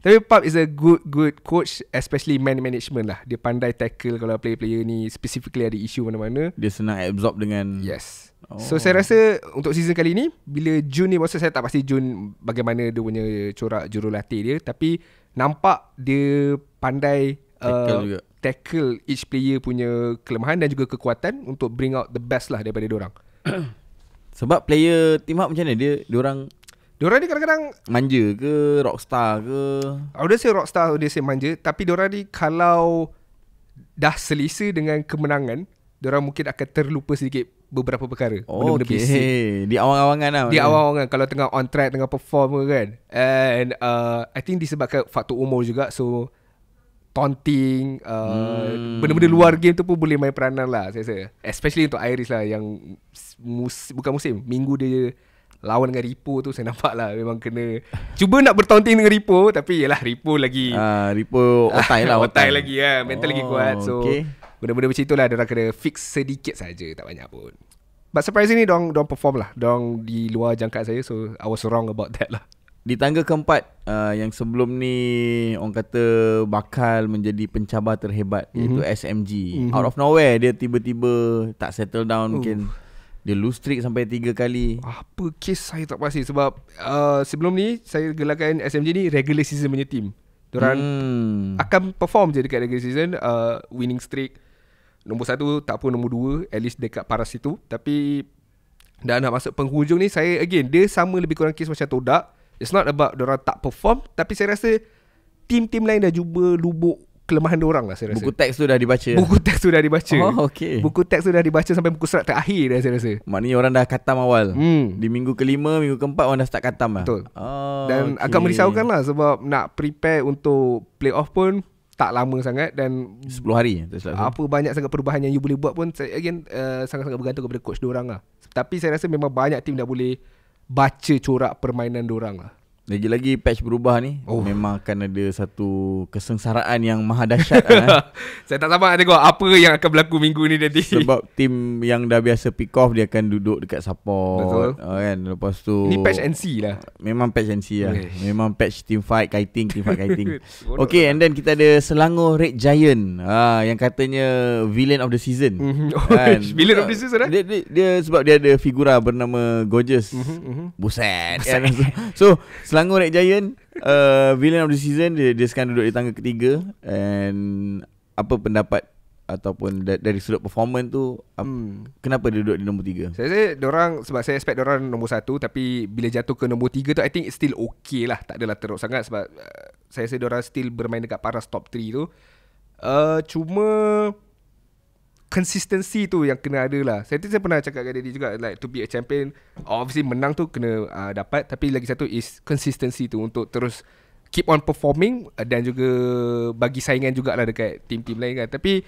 Tapi Pub is a good coach, especially man management lah. Dia pandai tackle kalau player-player ni specifically ada isu mana-mana. Dia senang absorb dengan. Yes. So saya rasa untuk season kali ni, bila Jun ni, maksud saya tak pasti Jun bagaimana dia punya corak jurulatih dia, tapi nampak dia pandai tackle each player punya kelemahan dan juga kekuatan untuk bring out the best lah daripada diorang. Sebab player Team Up macam mana? Diorang ni kadang-kadang manja ke, rockstar ke? Dia say rockstar, dia say manja. Tapi diorang ni kalau dah selesa dengan kemenangan, diorang mungkin akan terlupa sedikit beberapa perkara. Benda-benda basic. Di awang-awangan lah. Di awang-awangan kalau tengah on track, tengah perform kan. And I think disebabkan faktor umur juga. So taunting, benda-benda luar game tu pun boleh main peranan lah, saya rasa. Especially untuk Iris lah, yang bukan musim, minggu dia lawan dengan Ripo tu, saya nampak lah memang kena cuba nak bertaunting dengan Ripo, tapi yalah Ripo lagi Ripo otai lah. Otai lagi mental lagi kuat. So benda-benda macam itulah diorang kena fix sedikit saja, tak banyak pun. But surprisingly Diorang perform lah. Diorang di luar jangkaan saya. So I was wrong about that lah. Di tangga keempat, yang sebelum ni orang kata bakal menjadi pencabar terhebat, iaitu SMG. Out of nowhere dia tiba-tiba tak settle down. Mungkin dia lose streak sampai 3 kali. Apa kes saya tak pasti. Sebab sebelum ni saya gelarkan SMG ni regular season punya team. Diorang akan perform je dekat regular season, winning streak. Nombor 1 tak pun nombor 2, at least dekat paras itu. Tapi dah nak masuk penghujung ni, saya again, dia sama lebih kurang kes macam Todak. It's not about diorang tak perform, tapi saya rasa tim-tim lain dah cuba lubuk kelemahan diorang lah, saya rasa. Buku teks tu dah dibaca. Buku teks tu dah dibaca. Oh, okay. Buku teks tu dah dibaca sampai buku surat terakhir dah, saya rasa. Maknanya orang dah khatam awal. Di minggu kelima, minggu keempat orang dah start khatam lah. Betul. Dan agak merisaukan lah, sebab nak prepare untuk playoff pun tak lama sangat. Dan 10 hari apa banyak sangat perubahan yang you boleh buat pun, saya again sangat-sangat bergantung kepada coach diorang lah. Tapi saya rasa memang banyak tim dah boleh baca corak permainan diorang lah. Lagi-lagi patch berubah ni, memang akan ada satu kesengsaraan yang maha dahsyat. Saya tak sabar nak tengok apa yang akan berlaku minggu ni nanti. Sebab tim yang dah biasa pick off, dia akan duduk dekat support. Betul. Kan? Lepas tu ni patch NC lah. Memang patch NC lah. Memang patch team fight kiting. Okay, and then kita ada Selangor Red Giant, yang katanya villain of the season. Kan? Villain of the season lah. Dia sebab dia ada figura bernama Gorgeous. Buset. Kan? So Selangor Red Giant, villain of the season, dia sekarang duduk di tangga ketiga. And apa pendapat ataupun dari sudut performance tu, kenapa dia duduk di nombor 3? Saya rasa diorang, sebab saya expect diorang nombor 1, tapi bila jatuh ke nombor 3 tu, I think it's still okay lah. Tak adalah teruk sangat. Sebab saya rasa diorang still bermain dekat paras top 3 tu. Cuma consistency tu yang kena ada lah. Saya pernah cakap kat dia juga, like to be a champion, obviously menang tu kena dapat, tapi lagi satu is consistency tu, untuk terus keep on performing dan juga bagi saingan jugalah dekat tim-tim lain kan. Tapi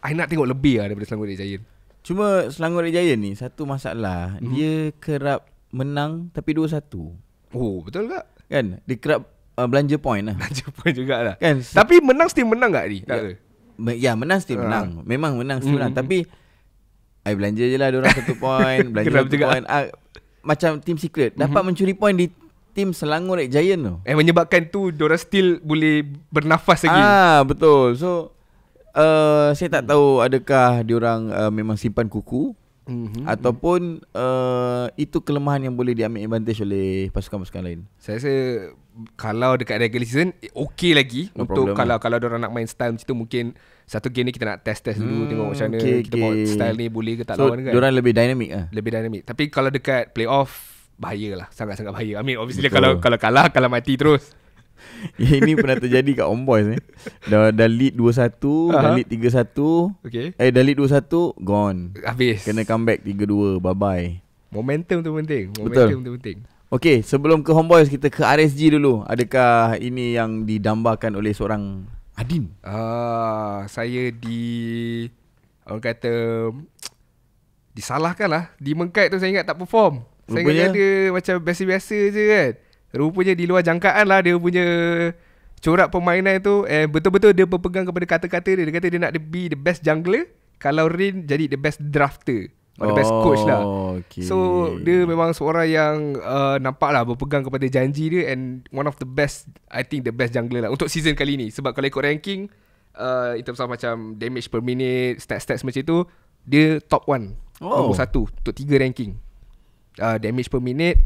I nak tengok lebih lah daripada Selangor Red Giant. Cuma Selangor Red Giant ni satu masalah, dia kerap menang tapi 2-1. Oh, betul tak? Kan? Dia kerap belanja point lah. Belanja point jugalah kan? Tapi menang still menang tak ni? Ya, menang still menang. Memang menang still menang. Tapi I belanja je lah diorang 1 point, belanja 1 point. Macam team secret dapat mencuri point di tim Selangor Red Giant tu. Menyebabkan tu diorang still boleh bernafas lagi. Betul. So saya tak tahu adakah diorang memang simpan kuku, ataupun itu kelemahan yang boleh diambil advantage oleh pasukan-pasukan lain. Saya rasa kalau dekat regular season okay lagi. Untuk kalau diorang nak main style macam tu, mungkin satu game ni kita nak test dulu, tengok macam mana kita bawa style ni boleh ke tak lawan kan. So diorang lebih dynamic lah. Lebih dynamic. Tapi kalau dekat playoff, bahaya lah. Sangat-sangat bahaya. I mean obviously kalau kalah mati terus. Ini pernah terjadi kat Homeboys ni. Dah lead 2-1, dah lead 3-1. Okay. Dah lead 2-1, gone. Habis. Kena comeback 3-2, bye-bye. Momentum tu penting. Penting. Okay, sebelum ke Homeboys, kita ke RSG dulu. Adakah ini yang didambakan oleh seorang Adin? Saya orang kata disalahkan lah. Di Mengkait tu saya ingat tak perform. Saya ingat dia macam biasa-biasa je kan. Rupanya di luar jangkaan lah dia punya corak permainan tu. Betul-betul dia berpegang kepada kata-kata dia. Dia kata dia nak be the best jungler, kalau Rain jadi the best drafter, the best coach lah. Okay. So dia memang seorang yang nampak lah berpegang kepada janji dia, and one of the best, I think the best jungler lah untuk season kali ni. Sebab kalau ikut ranking, in terms of macam damage per minute, stats macam tu, dia top 1, nombor 1 untuk 3 ranking. Damage per minute,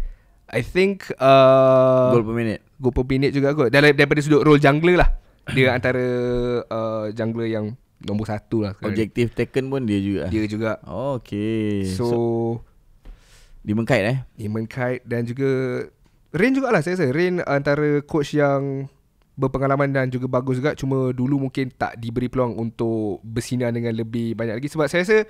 I think goal per minute juga kot. Daripada sudut role jungler lah, dia antara jungler yang nombor 1 lah. Objective taken pun dia juga. Okay. So di Mengkait di Mengkait. Dan juga Rain jugalah, saya rasa Rain antara coach yang berpengalaman dan juga bagus juga. Cuma dulu mungkin tak diberi peluang untuk bersinar dengan lebih banyak lagi. Sebab saya rasa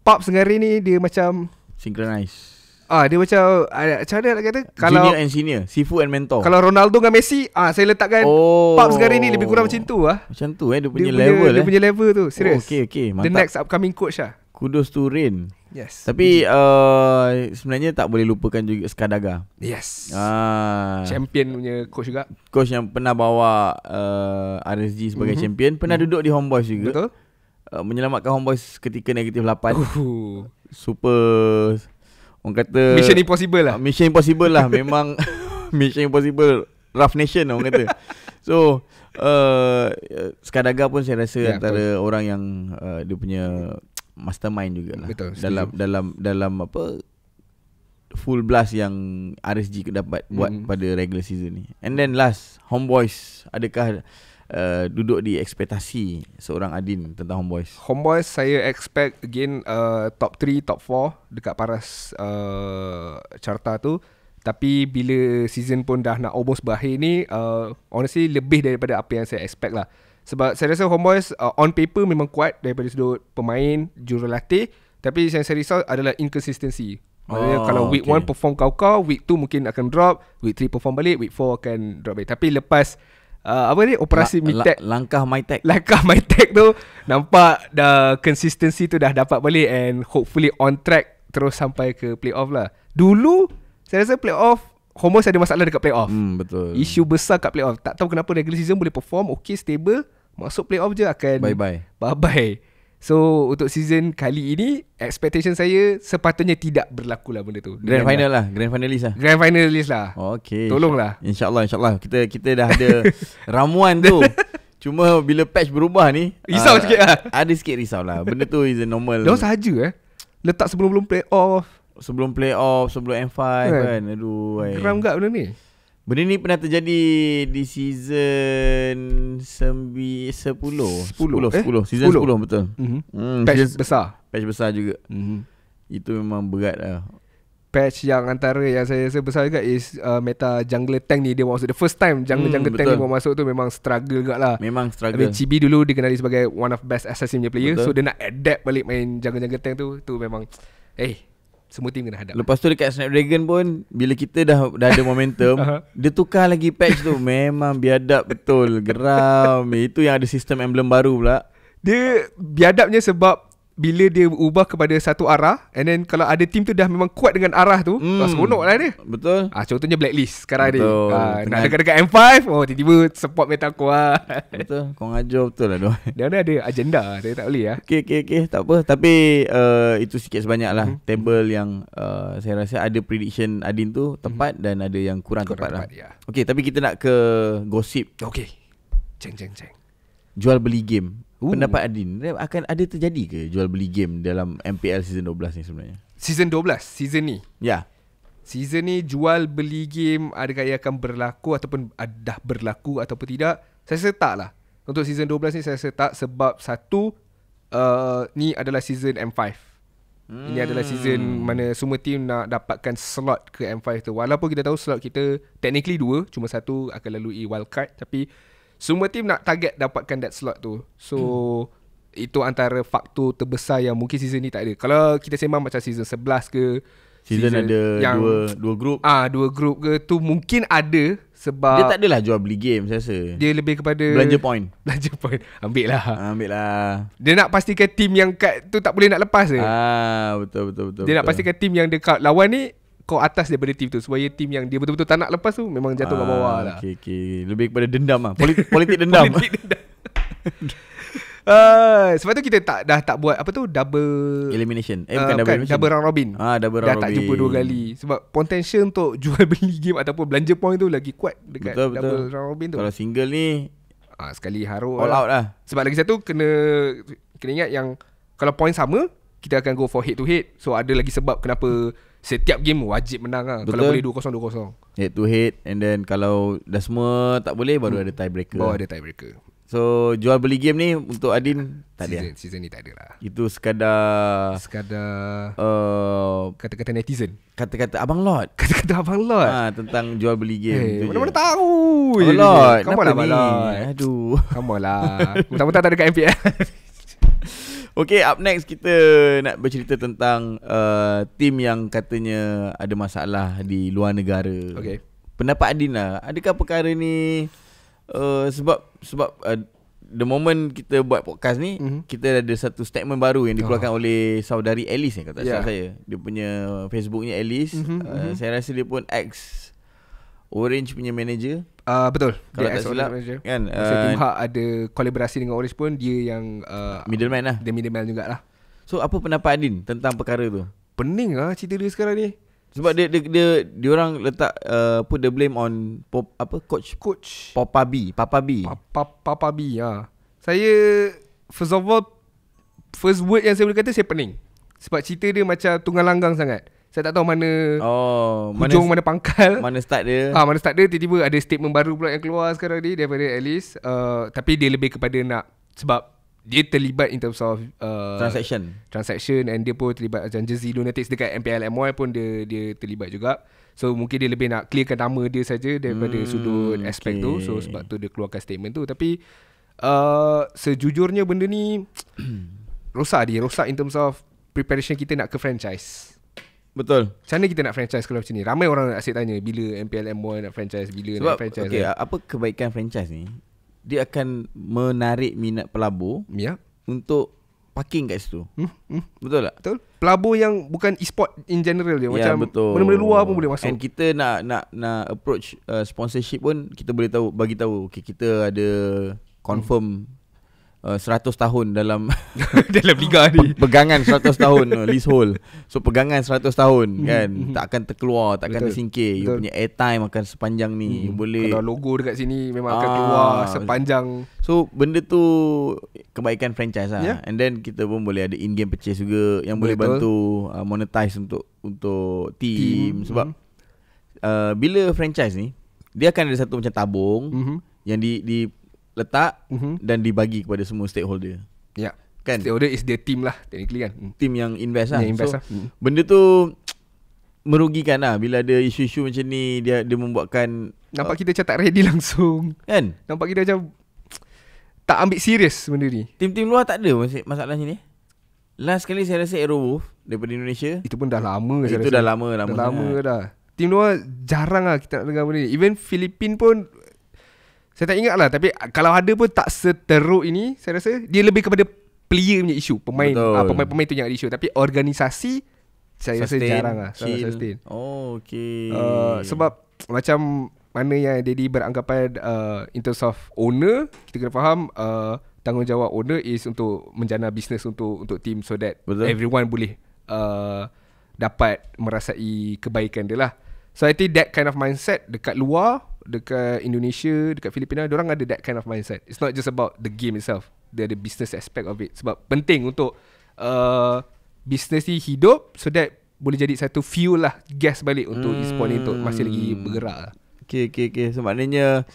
Pops dengan Rain ni dia macam synchronize. Dia macam cara nak kata, kalau junior and senior, Sifu and mentor. Kalau Ronaldo dengan Messi, saya letakkan Pops dengan Rain ni lebih kurang macam tu lah. Macam tu dia punya level. Dia punya level tu, serius. Okay, mantap. The next upcoming coach lah. Kudos to Rain. Yes. Tapi sebenarnya tak boleh lupakan juga Skadaga. Yes. Champion punya coach juga. Coach yang pernah bawa RSG sebagai champion, pernah duduk di Homeboys juga. Betul. menyelamatkan Homeboys ketika negatif 8. Super, orang kata Mission Impossible lah. Mission Impossible lah. Memang Mission Impossible Rough Nation orang kata. So Skadaga pun saya rasa antara orang yang dia punya mastermind jugalah. Betul, dalam apa full blast yang RSG dapat buat pada regular season ni. And then last, Homeboys, adakah duduk di ekspektasi seorang Adin tentang Homeboys? Homeboys saya expect again top 3, top 4 dekat paras carta tu. Tapi bila season pun dah nak almost berakhir ni, honestly lebih daripada apa yang saya expect lah. Sebab saya rasa Homeboys on paper memang kuat daripada sudut pemain, jurulatih. Tapi yang saya risau adalah inconsistency. Maksudnya kalau week 1 perform kau-kau, week 2 mungkin akan drop, week 3 perform balik, week 4 akan drop balik. Tapi lepas apa ni, operasi MyTech, langkah MyTech tu nampak dah consistency tu dah dapat balik, and hopefully on track terus sampai ke playoff lah. Dulu saya rasa playoff Homeboys ada masalah dekat playoff. Betul. Isu besar kat playoff. Tak tahu kenapa regular season boleh perform okay, stable, masuk playoff je akan bye-bye. So untuk season kali ini, expectation saya sepatutnya tidak berlaku lah benda tu. Grand finalist lah. Okay. Tolonglah. InsyaAllah kita dah ada ramuan tu. Cuma bila patch berubah ni, risau sikit lah. Ada sikit risau lah. Benda tu is a normal. Diorang sahaja letak sebelum playoff, sebelum M5 kan. Aduh, geram tak benda ni? Benda ni pernah terjadi di season 10. Season 10 betul. Patch besar juga. Itu memang berat lah. Patch yang antara yang saya rasa besar juga is meta jungler tank ni dia masuk. The first time jungler tank ni bawa masuk tu memang struggle juga lah. Memang struggle. Chibi dulu dikenali sebagai one of best assassin player. Betul. So dia nak adapt balik main jungler tank tu memang semua team kena hadap. Lepas tu dekat Snapdragon pun, bila kita dah ada momentum, dia tukar lagi patch tu. Memang biadab betul. Geram. Itu yang ada sistem emblem baru pula. Dia biadabnya sebab bila dia ubah kepada satu arah, and then kalau ada team tu dah memang kuat dengan arah tu, seronok lah dia. Betul. Contohnya Blacklist sekarang ni. Nak dekat M5, tiba-tiba support meta kuat. Betul. Kau ngajar betul lah tu. Dia ada agenda, dia tak boleh lah. Okay, tak apa. Tapi itu sikit sebanyak lah table yang saya rasa ada prediction Adin tu tepat dan ada yang kurang tepat lah. Okay, tapi kita nak ke gosip. Okay, ceng. Jual beli game. Pendapat Adin, akan ada terjadi ke jual beli game dalam MPL season 12 ni sebenarnya? Season 12, season ni? Ya. Season ni jual beli game, adakah ia akan berlaku ataupun dah berlaku ataupun tidak? Saya rasa tak lah. Untuk season 12 ni saya rasa tak, sebab satu, ni adalah season M5. Ini adalah season mana semua team nak dapatkan slot ke M5 tu. Walaupun kita tahu slot kita technically 2, cuma satu akan lalui wildcard, tapi semua team nak target dapatkan that slot tu. So itu antara faktor terbesar yang mungkin season ni tak ada. Kalau kita sembang macam season 11 ke, season ada yang dua group. Dua group ke tu mungkin ada, sebab dia tak adalah jual beli game saya rasa. Dia lebih kepada belanja point. Ambil lah. Dia nak pastikan team yang kat tu tak boleh nak lepas je. Betul. Dia nak pastikan team yang dekat lawan ni kau atas daripada team tu, supaya team yang dia betul-betul tak nak lepas tu memang jatuh kat bawah lah. Okay. Lebih kepada dendam lah. Politik dendam. Sebab tu kita tak buat apa tu, double elimination. Bukan double elimination, double round robin. Double round robin. Tak jumpa 2 kali. Sebab potential untuk jual beli game ataupun belanja point tu lagi kuat dekat double round robin tu. Kalau single ni sekali haruk all out lah. Sebab lagi satu kena ingat yang kalau point sama, kita akan go for head to head. So ada lagi sebab kenapa setiap game wajib menang lah. Kalau boleh 2-0 head to head. And then kalau dah semua tak boleh, baru ada tiebreaker. So jual beli game ni untuk Adin tak ada. Season ni tak ada lah. Itu sekadar kata-kata netizen, kata-kata Abang Lord. Tentang jual beli game. Mana-mana tahu. Abang Lord, kamu lah Abang Lord. Aduh, kamu lah. Mentang-mentang tak ada kat MPL. Okay, up next kita nak bercerita tentang tim yang katanya ada masalah di luar negara. Okay. Pendapat Adin lah, adakah perkara ni sebab the moment kita buat podcast ni, kita ada satu statement baru yang dikeluarkan oleh saudari Alice ni, kata saya. Dia punya Facebooknya Alice. Saya rasa dia pun ex Orange punya manager. Betul. Kalau dia tak silap kan, Tim Hak ada kolaborasi dengan Orange pun, dia yang middleman lah. Dia middleman jugalah. So apa pendapat Adin tentang perkara tu? Pening lah cerita dia sekarang ni. Sebab dia orang letak put the blame on coach Papa B. Papa B. Saya first word yang saya boleh kata, saya pening. Sebab cerita dia macam tunggang langgang sangat. Saya tak tahu mana hujung, mana pangkal, mana start dia. Mana start dia. Tiba-tiba ada statement baru pula yang keluar sekarang ni daripada Alice. Tapi dia lebih kepada nak, sebab dia terlibat in terms of transaction, and dia pun terlibat macam jersey lunatics dekat MPL MY pun dia terlibat juga. So mungkin dia lebih nak clearkan nama dia saja daripada sudut aspek tu. So sebab tu dia keluarkan statement tu. Tapi sejujurnya benda ni rosak in terms of preparation kita nak ke franchise. Betul. Macam mana kita nak franchise kalau macam ni? Ramai orang asyik tanya bila MPL MY nak franchise, bila sebab, nak franchise. Okay, apa kebaikan franchise ni? Dia akan menarik minat pelabur untuk parking kat situ. Betul tak? Betul. Pelabur yang bukan e-sport in general je. Macam betul. benda-benda luar pun boleh masuk. And kita nak approach sponsorship pun, kita boleh bagi tahu okay, kita ada confirm 100 tahun dalam dalam liga ni. Pegangan 100 tahun leasehold. So pegangan 100 tahun kan, tak akan terkeluar, tak akan tersingkir. You punya airtime akan sepanjang ni. You boleh, kalau logo dekat sini memang akan keluar sepanjang. So benda tu kebaikan franchise lah. And then kita pun boleh ada in-game purchase juga yang boleh bantu monetize untuk team. Sebab bila franchise ni, dia akan ada satu macam tabung yang letak dan dibagi kepada semua stakeholder. Ya. Kan? Stakeholder is the team lah technically kan. Team yang invest lah. Invest so, benda tu merugikan lah bila ada isu-isu macam ni. Dia membuatkan nampak kita macam tak ready langsung. Kan? Nampak kita macam tak ambil serius benda ni. Tim-tim luar tak ada masalah ni. Last kali saya rasa Aerowolf daripada Indonesia. Itu pun dah lama saya rasa. Itu dah lama dah. Tim luar jarang lah kita nak dengar benda ni. Even Filipin pun saya tak ingat lah. Tapi kalau ada pun tak seteruk ini. Saya rasa dia lebih kepada player punya isu. Pemain tu yang ada isu. Tapi organisasi saya rasa jarang lah sustain. Okay. Sebab macam mana yang Daddy beranggapan in terms of owner, kita kena faham tanggungjawab owner is untuk menjana bisnes untuk team, so that everyone boleh dapat merasai kebaikan dia lah. So I think that kind of mindset dekat luar, dekat Indonesia, dekat Filipina, diorang ada that kind of mindset. It's not just about the game itself. Dia ada business aspect of it. Sebab penting untuk business ni hidup, so that boleh jadi satu fuel lah, gas balik untuk e-sport ni untuk masih lagi bergerak lah. Okay. So maknanya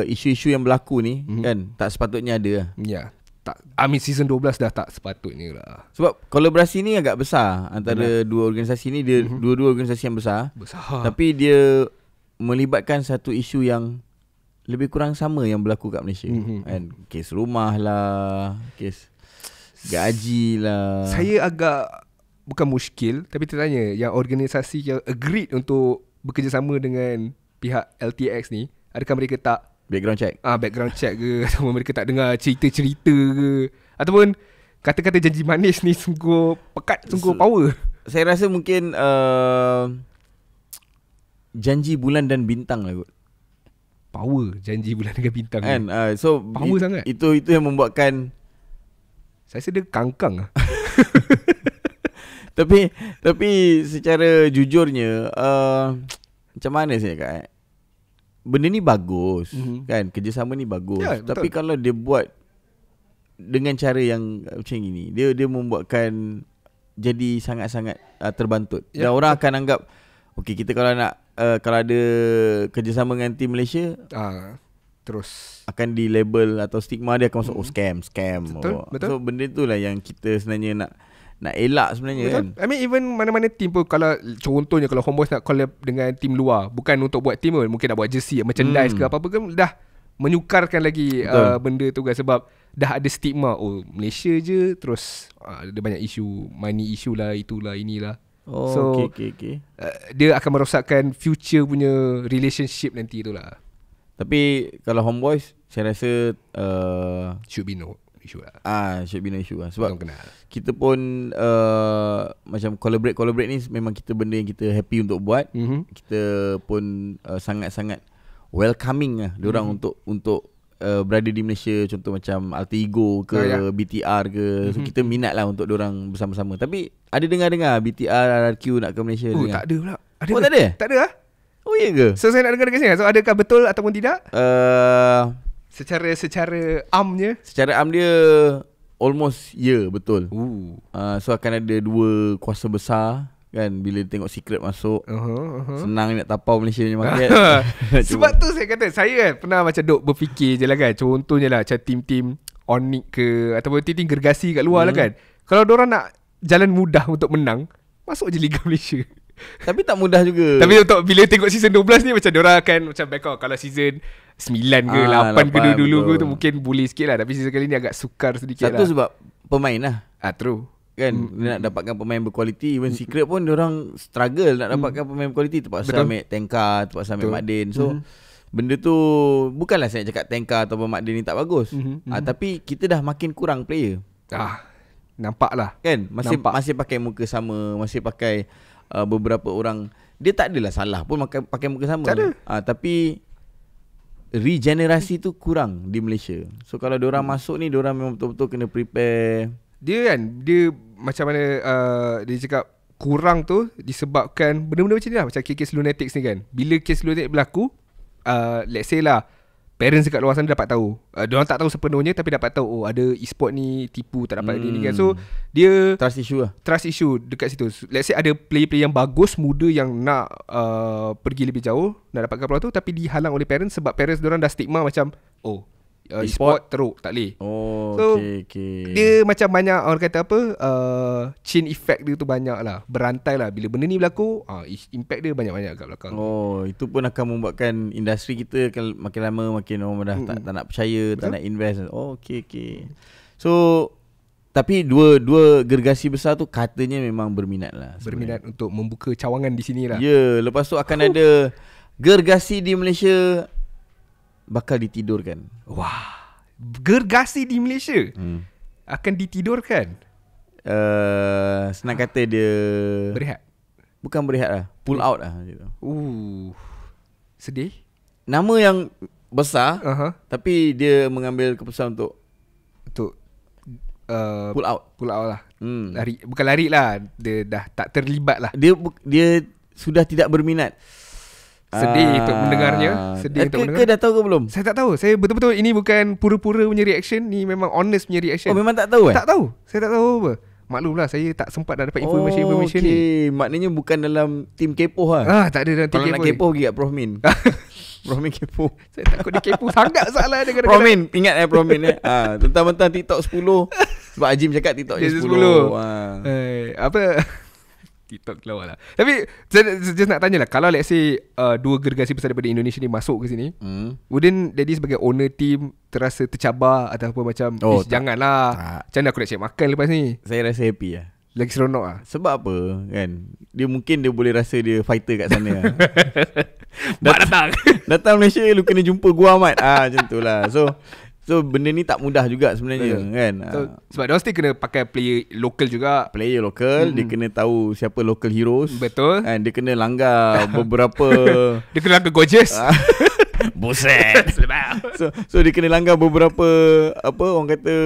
isu-isu yang berlaku ni kan tak sepatutnya ada lah. Ya. Tak, season 12 dah tak sepatutnya lah. Sebab kolaborasi ni agak besar antara dua organisasi ni. Dia dua-dua organisasi yang besar. Tapi dia melibatkan satu isu yang lebih kurang sama yang berlaku kat Malaysia. Kan? Kes rumah lah, kes gaji lah. Saya agak bukan muskil, tapi tertanya yang organisasi yang agreed untuk bekerjasama dengan pihak LTX ni, adakah mereka tak background check? Background check ke? Atau mereka tak dengar cerita-cerita ke? Ataupun kata-kata janji manis ni sungguh pekat, sungguh power? Saya rasa mungkin janji bulan dan bintang lah kot. Power janji bulan dengan bintang kan? So power sangat. Itu yang membuatkan saya rasa dia kangkang lah. Tapi secara jujurnya macam mana saya kata, benda ni bagus kan, kerjasama ni bagus tapi kalau dia buat dengan cara yang macam ini, dia membuatkan jadi sangat-sangat terbantut. Dan orang akan anggap okey, kita kalau nak kalau ada kerjasama dengan tim Malaysia, terus akan di label atau stigma dia akan masuk scam. Betul. So benda itulah yang kita sebenarnya nak elak sebenarnya. Betul. Kan. I mean even mana-mana team pun, kalau contohnya kalau Homeboys nak collab dengan team luar, bukan untuk buat team pun, mungkin nak buat jersey, merchandise ke apa-apa kan, dah menyukarkan lagi benda tu kan. Sebab dah ada stigma, Malaysia je, terus ada banyak isu, money issue lah, itulah inilah. Okay. Dia akan merosakkan future punya relationship nanti tu lah. Tapi kalau Homeboys, saya rasa should be no. issue lah. Should be no issue lah. Sebab kenal. kita pun macam collaborate ni memang kita benda yang kita happy untuk buat. Kita pun sangat-sangat welcoming lah diorang untuk berada di Malaysia. Contoh macam Alter Ego ke BTR ke. So kita minat lah untuk diorang bersama-sama. Tapi ada dengar-dengar BTR RRQ nak ke Malaysia. Tak ada pula. Tak ada? Tak ada lah. Oh iya ke? So saya nak dengar dekat sini. So adakah betul ataupun tidak? Secara amnya, secara am dia almost betul. So akan ada 2 kuasa besar kan. Bila tengok Secret masuk, senang nak tapau Malaysia punya market. Sebab tu saya kata, saya kan pernah macam duk berfikir je lah kan. Contohnya lah macam tim-tim Onyx ke, ataupun tim-tim Gergasi kat luar lah kan. Kalau diorang nak jalan mudah untuk menang, masuk je Liga Malaysia. Tapi tak mudah juga. Tapi untuk bila tengok season 12 ni, macam diorang akan macam back out. Kalau season 9 ke 8 ke dulu ke tu mungkin boleh sikit lah. Tapi season kali ni agak sukar sedikit. Satu sebab pemain lah. True kan. Dia nak dapatkan pemain berkualiti. Even Secret pun diorang struggle nak dapatkan pemain berkualiti. Terpaksa ambil Tenka, terpaksa ambil Mak Din. So benda tu bukanlah saya nak cakap Tenka ataupun Mak Din ni tak bagus. Tapi kita dah makin kurang player. Nampak lah kan. Masih pakai muka sama. Masih pakai beberapa orang. Dia tak adalah salah pun pakai muka sama. Tapi regenerasi tu kurang di Malaysia. So kalau diorang masuk ni, diorang memang betul-betul kena prepare. Dia macam mana dia cakap kurang tu disebabkan benda-benda macam ni lah. Macam kes lunatics ni kan. Bila kes lunatic berlaku, let's say lah, parents dekat luar sana dapat tahu. Diorang tak tahu sepenuhnya, tapi dapat tahu ada e-sport ni tipu, tak dapat ni kan. So dia trust issue lah. Trust issue dekat situ. Let's say ada player-player yang bagus, muda yang nak pergi lebih jauh, nak dapatkan peluang tu, tapi dihalang oleh parents sebab parents diorang dah stigma macam e-sport teruk, tak boleh. So dia macam banyak orang kata apa, chain effect dia tu banyak lah, berantai lah. Bila benda ni berlaku, impact dia banyak-banyak kat belakang. Itu pun akan membuatkan industri kita makin lama makin orang dah tak nak percaya. Betul? Tak nak invest. So tapi dua gergasi besar tu katanya memang berminat lah sebenarnya. Berminat untuk membuka cawangan di sini lah. Lepas tu akan ada gergasi di Malaysia bakal ditidurkan. Wah, gergasi di Malaysia akan ditidurkan. Senang kata dia berehat. Bukan berehat lah, pull out lah gitu. Sedih. Nama yang besar, tapi dia mengambil keputusan untuk pull out lah. Lari, bukan lari lah, dia dah tak terlibat lah. Dia sudah tidak berminat. Sedih untuk mendengarnya. Sedih untuk mendengar. Ke dah tahu ke belum? Saya tak tahu. Saya betul-betul, ini bukan pura-pura punya reaction. Ni memang honest punya reaction. Memang tak tahu Tak tahu. Saya tak tahu apa. Maklumlah, saya tak sempat dah dapat information ni. Maknanya bukan dalam tim kepoh lah. Tak ada dalam tim kepoh. Kalau nak kepoh pergi kat Prof Min. Prof Min kepoh. Saya takut dia kepoh sangat salah dia. Prof Min, ingat Prof Min tentang TikTok 10. Sebab Ajim cakap TikTok je 10. Apa TikTok keluar lah. Tapi saya just nak tanya lah, kalau let's say 2 gergasi besar daripada Indonesia ni masuk ke sini, wouldn't Daddy sebagai owner team terasa tercabar ataupun macam janganlah, macam mana aku nak cek makan lepas ni? Saya rasa happy lah. Lagi seronok lah. Sebab apa kan, dia boleh rasa dia fighter kat sana lah. Datang Malaysia lu kena jumpa Gua Ahmad. Macam tu lah. So benda ni tak mudah juga sebenarnya kan. Sebab dia mesti kena pakai player local juga. Player local, dia kena tahu siapa local heroes. Betul. Dia kena langgar beberapa dia kena langgar Gorgeous. Buset. So dia kena langgar beberapa apa orang kata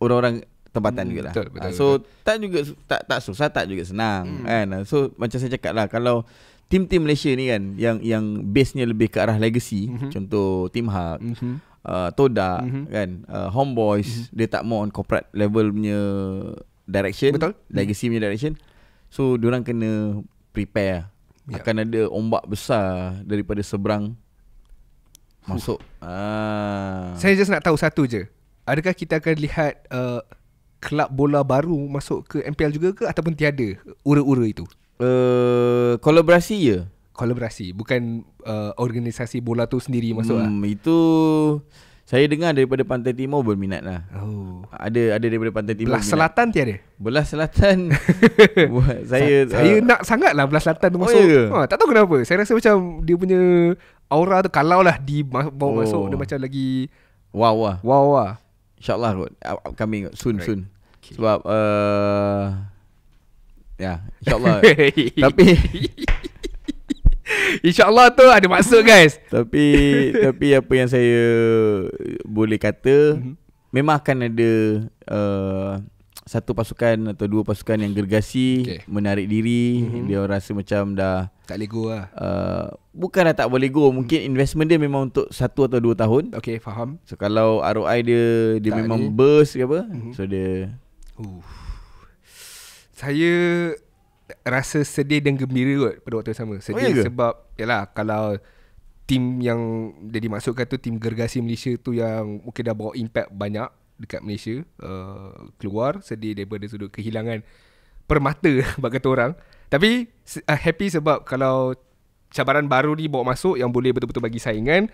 orang-orang tempatan jugalah. Betul. So tak juga tak susah, tak juga senang kan. So macam saya cakap lah, kalau tim-tim Malaysia ni kan yang base-nya lebih ke arah legacy, contoh Team Hak, Todak kan, Homeboys, dia tak more on corporate level punya direction. Betul. Legacy punya direction. So diorang kena prepare. Akan ada ombak besar daripada seberang masuk. Saya just nak tahu satu je, adakah kita akan lihat kelab bola baru masuk ke MPL juga ke, ataupun tiada ura-ura itu? Kolaborasi je. Kolaborasi, bukan organisasi bola tu sendiri masuk lah. Itu saya dengar daripada Pantai Timur berminat lah. Ada daripada Pantai Timur. Belah Selatan tiada? Belah Selatan saya nak sangat lah Belah Selatan tu masuk. Tak tahu kenapa, saya rasa macam dia punya aura tu, kalau lah bawa masuk, dia macam lagi wow lah. InsyaAllah kot, upcoming kot, soon. Okay. Sebab InsyaAllah. Tapi InsyaAllah tu ada maksud guys. Tapi apa yang saya boleh kata, memang akan ada satu pasukan atau dua pasukan yang gergasi, menarik diri. Dia rasa macam dah tak boleh go lah. Bukan dah tak boleh go, mungkin investment dia memang untuk 1 atau 2 tahun. Okay, faham. So kalau ROI dia memang burst ke apa, so dia saya rasa sedih dan gembira kot pada waktu yang sama. Sedih sebab yalah, kalau tim yang dia dimaksudkan tu, tim gergasi Malaysia tu yang mungkin dah bawa impact banyak dekat Malaysia, keluar. Sedih daripada sudut kehilangan permata bagi kata orang. Tapi happy sebab kalau cabaran baru ni bawa masuk yang boleh betul-betul bagi saingan,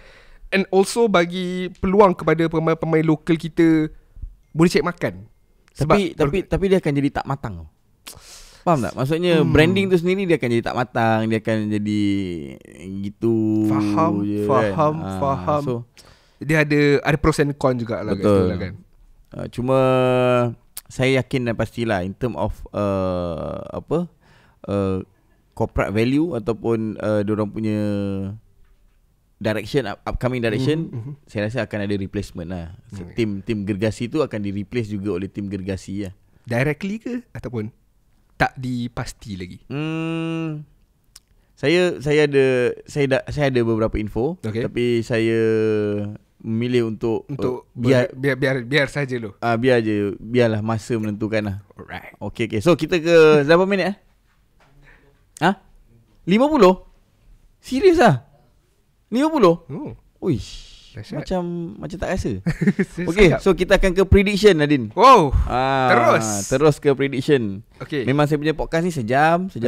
and also bagi peluang kepada pemain-pemain lokal kita boleh cek makan. Tapi dia akan jadi tak matang. Faham tak? Maksudnya branding tu sendiri dia akan jadi tak matang, dia akan jadi gitu. Faham. So dia ada pros and cons jugalah kat situ lah kan. Cuma saya yakin dan pastilah in term of corporate value ataupun diorang punya direction, upcoming direction, saya rasa akan ada replacement lah. So, tim gergasi tu akan di replace juga oleh tim gergasi lah. Directly ke ataupun tak dipasti lagi? Saya ada beberapa info, tapi saya memilih untuk biar saja loh. Biarlah masa menentukan lah. Alright. Okay. So kita ke berapa minit 50? Serius lah? 50? Uish, macam tak rasa. Okay, so kita akan ke prediction, Nadine. Wow. Terus ke prediction. Okay. Memang saya punya podcast ni sejam 10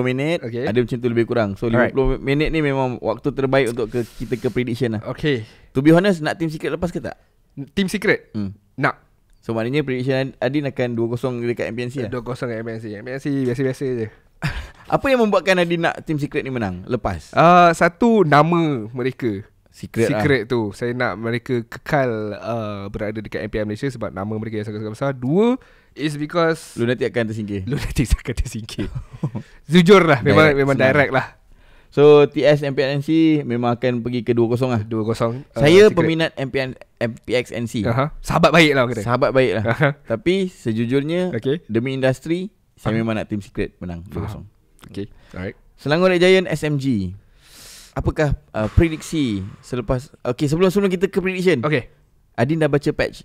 minit. Ada macam tu lebih kurang. So 50 minit ni memang waktu terbaik untuk kita ke prediction lah. Okay. To be honest, nak Team Secret lepas ke tak? Team Secret? Nak. So maknanya prediction Adin akan 2-0 dekat MPNC lah? 2-0 dekat MPNC. MPNC biasa-biasa je. Apa yang membuatkan Adin nak Team Secret ni menang lepas? Satu, nama mereka Secret lah. tu saya nak mereka kekal berada dekat MPL Malaysia sebab nama mereka yang sangat-sangat besar. Dua, is because Lunatic akan tersingkir. Jujur lah, memang direct lah. So TS MPXNC memang akan pergi ke 2-0 lah. 2-0. Saya peminat MPXNC. Sahabat baik lah kata. Sahabat baik lah. Tapi sejujurnya demi industri, saya memang nak Team Secret menang 2-0. Okay, alright. Selangor Red Giant SMG. Apakah prediksi selepas sebelum kita ke prediction? Adin dah baca patch?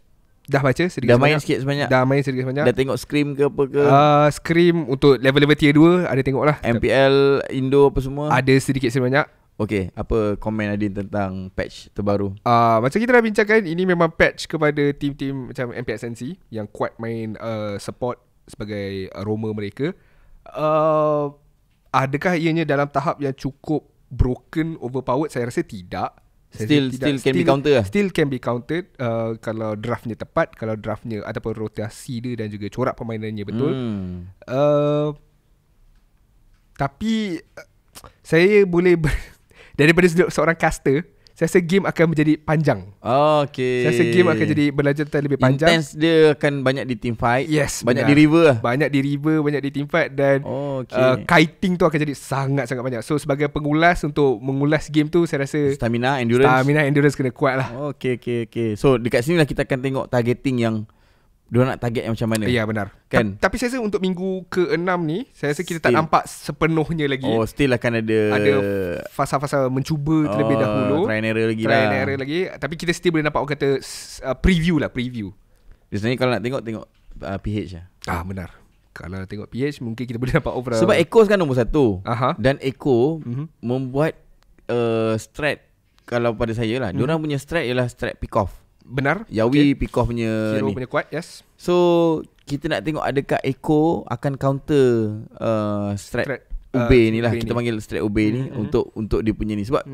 Dah baca sedikit dah main sebanyak. Dah main sedikit sebanyak. Dah tengok Scream ke apa ke? Scream untuk level-level tier 2 ada tengok lah. MPL Indo apa semua? Ada sedikit sebanyak. Okay, apa komen Adin tentang patch terbaru? Macam kita dah bincangkan, ini memang patch kepada tim-tim macam MPXNC yang kuat main support sebagai Roma mereka. Adakah ianya dalam tahap yang cukup broken, overpowered? Saya rasa tidak. Still can be counted lah. Still can be counted kalau draftnya tepat, kalau draftnya ataupun rotasi dia dan juga corak permainannya betul. Tapi saya boleh daripada seorang caster, saya rasa game akan menjadi panjang. Okay. Saya rasa game akan jadi berlanjutan lebih panjang. Intense dia akan banyak di team fight. Yes, banyak di river lah. Banyak di river, banyak di team fight. Dan kiting tu akan jadi sangat-sangat banyak. So sebagai pengulas, untuk mengulas game tu, saya rasa Stamina, endurance kena kuat lah. Okay. So dekat sini lah kita akan tengok targeting yang diorang nak target yang macam mana. Ya, benar kan? Tapi saya rasa untuk minggu ke-6 ni, saya rasa kita tak nampak sepenuhnya lagi. Still akan ada fasa-fasa mencuba terlebih dahulu. Try and error lagi. Tapi kita still boleh nampak orang kata preview. Biasanya kalau nak tengok PH lah. Benar. Kalau tengok PH mungkin kita boleh nampak overall. Sebab Echo kan nombor 1. Dan Echo membuat strat, kalau pada saya lah, diorang punya strat ialah strat pick off. Benar. Yawi pick off punya hero ni. Punya kuat, yes. So kita nak tengok adakah Echo akan counter strat Ube ni lah. Kita panggil strat Ube ni untuk dia punya ni. Sebab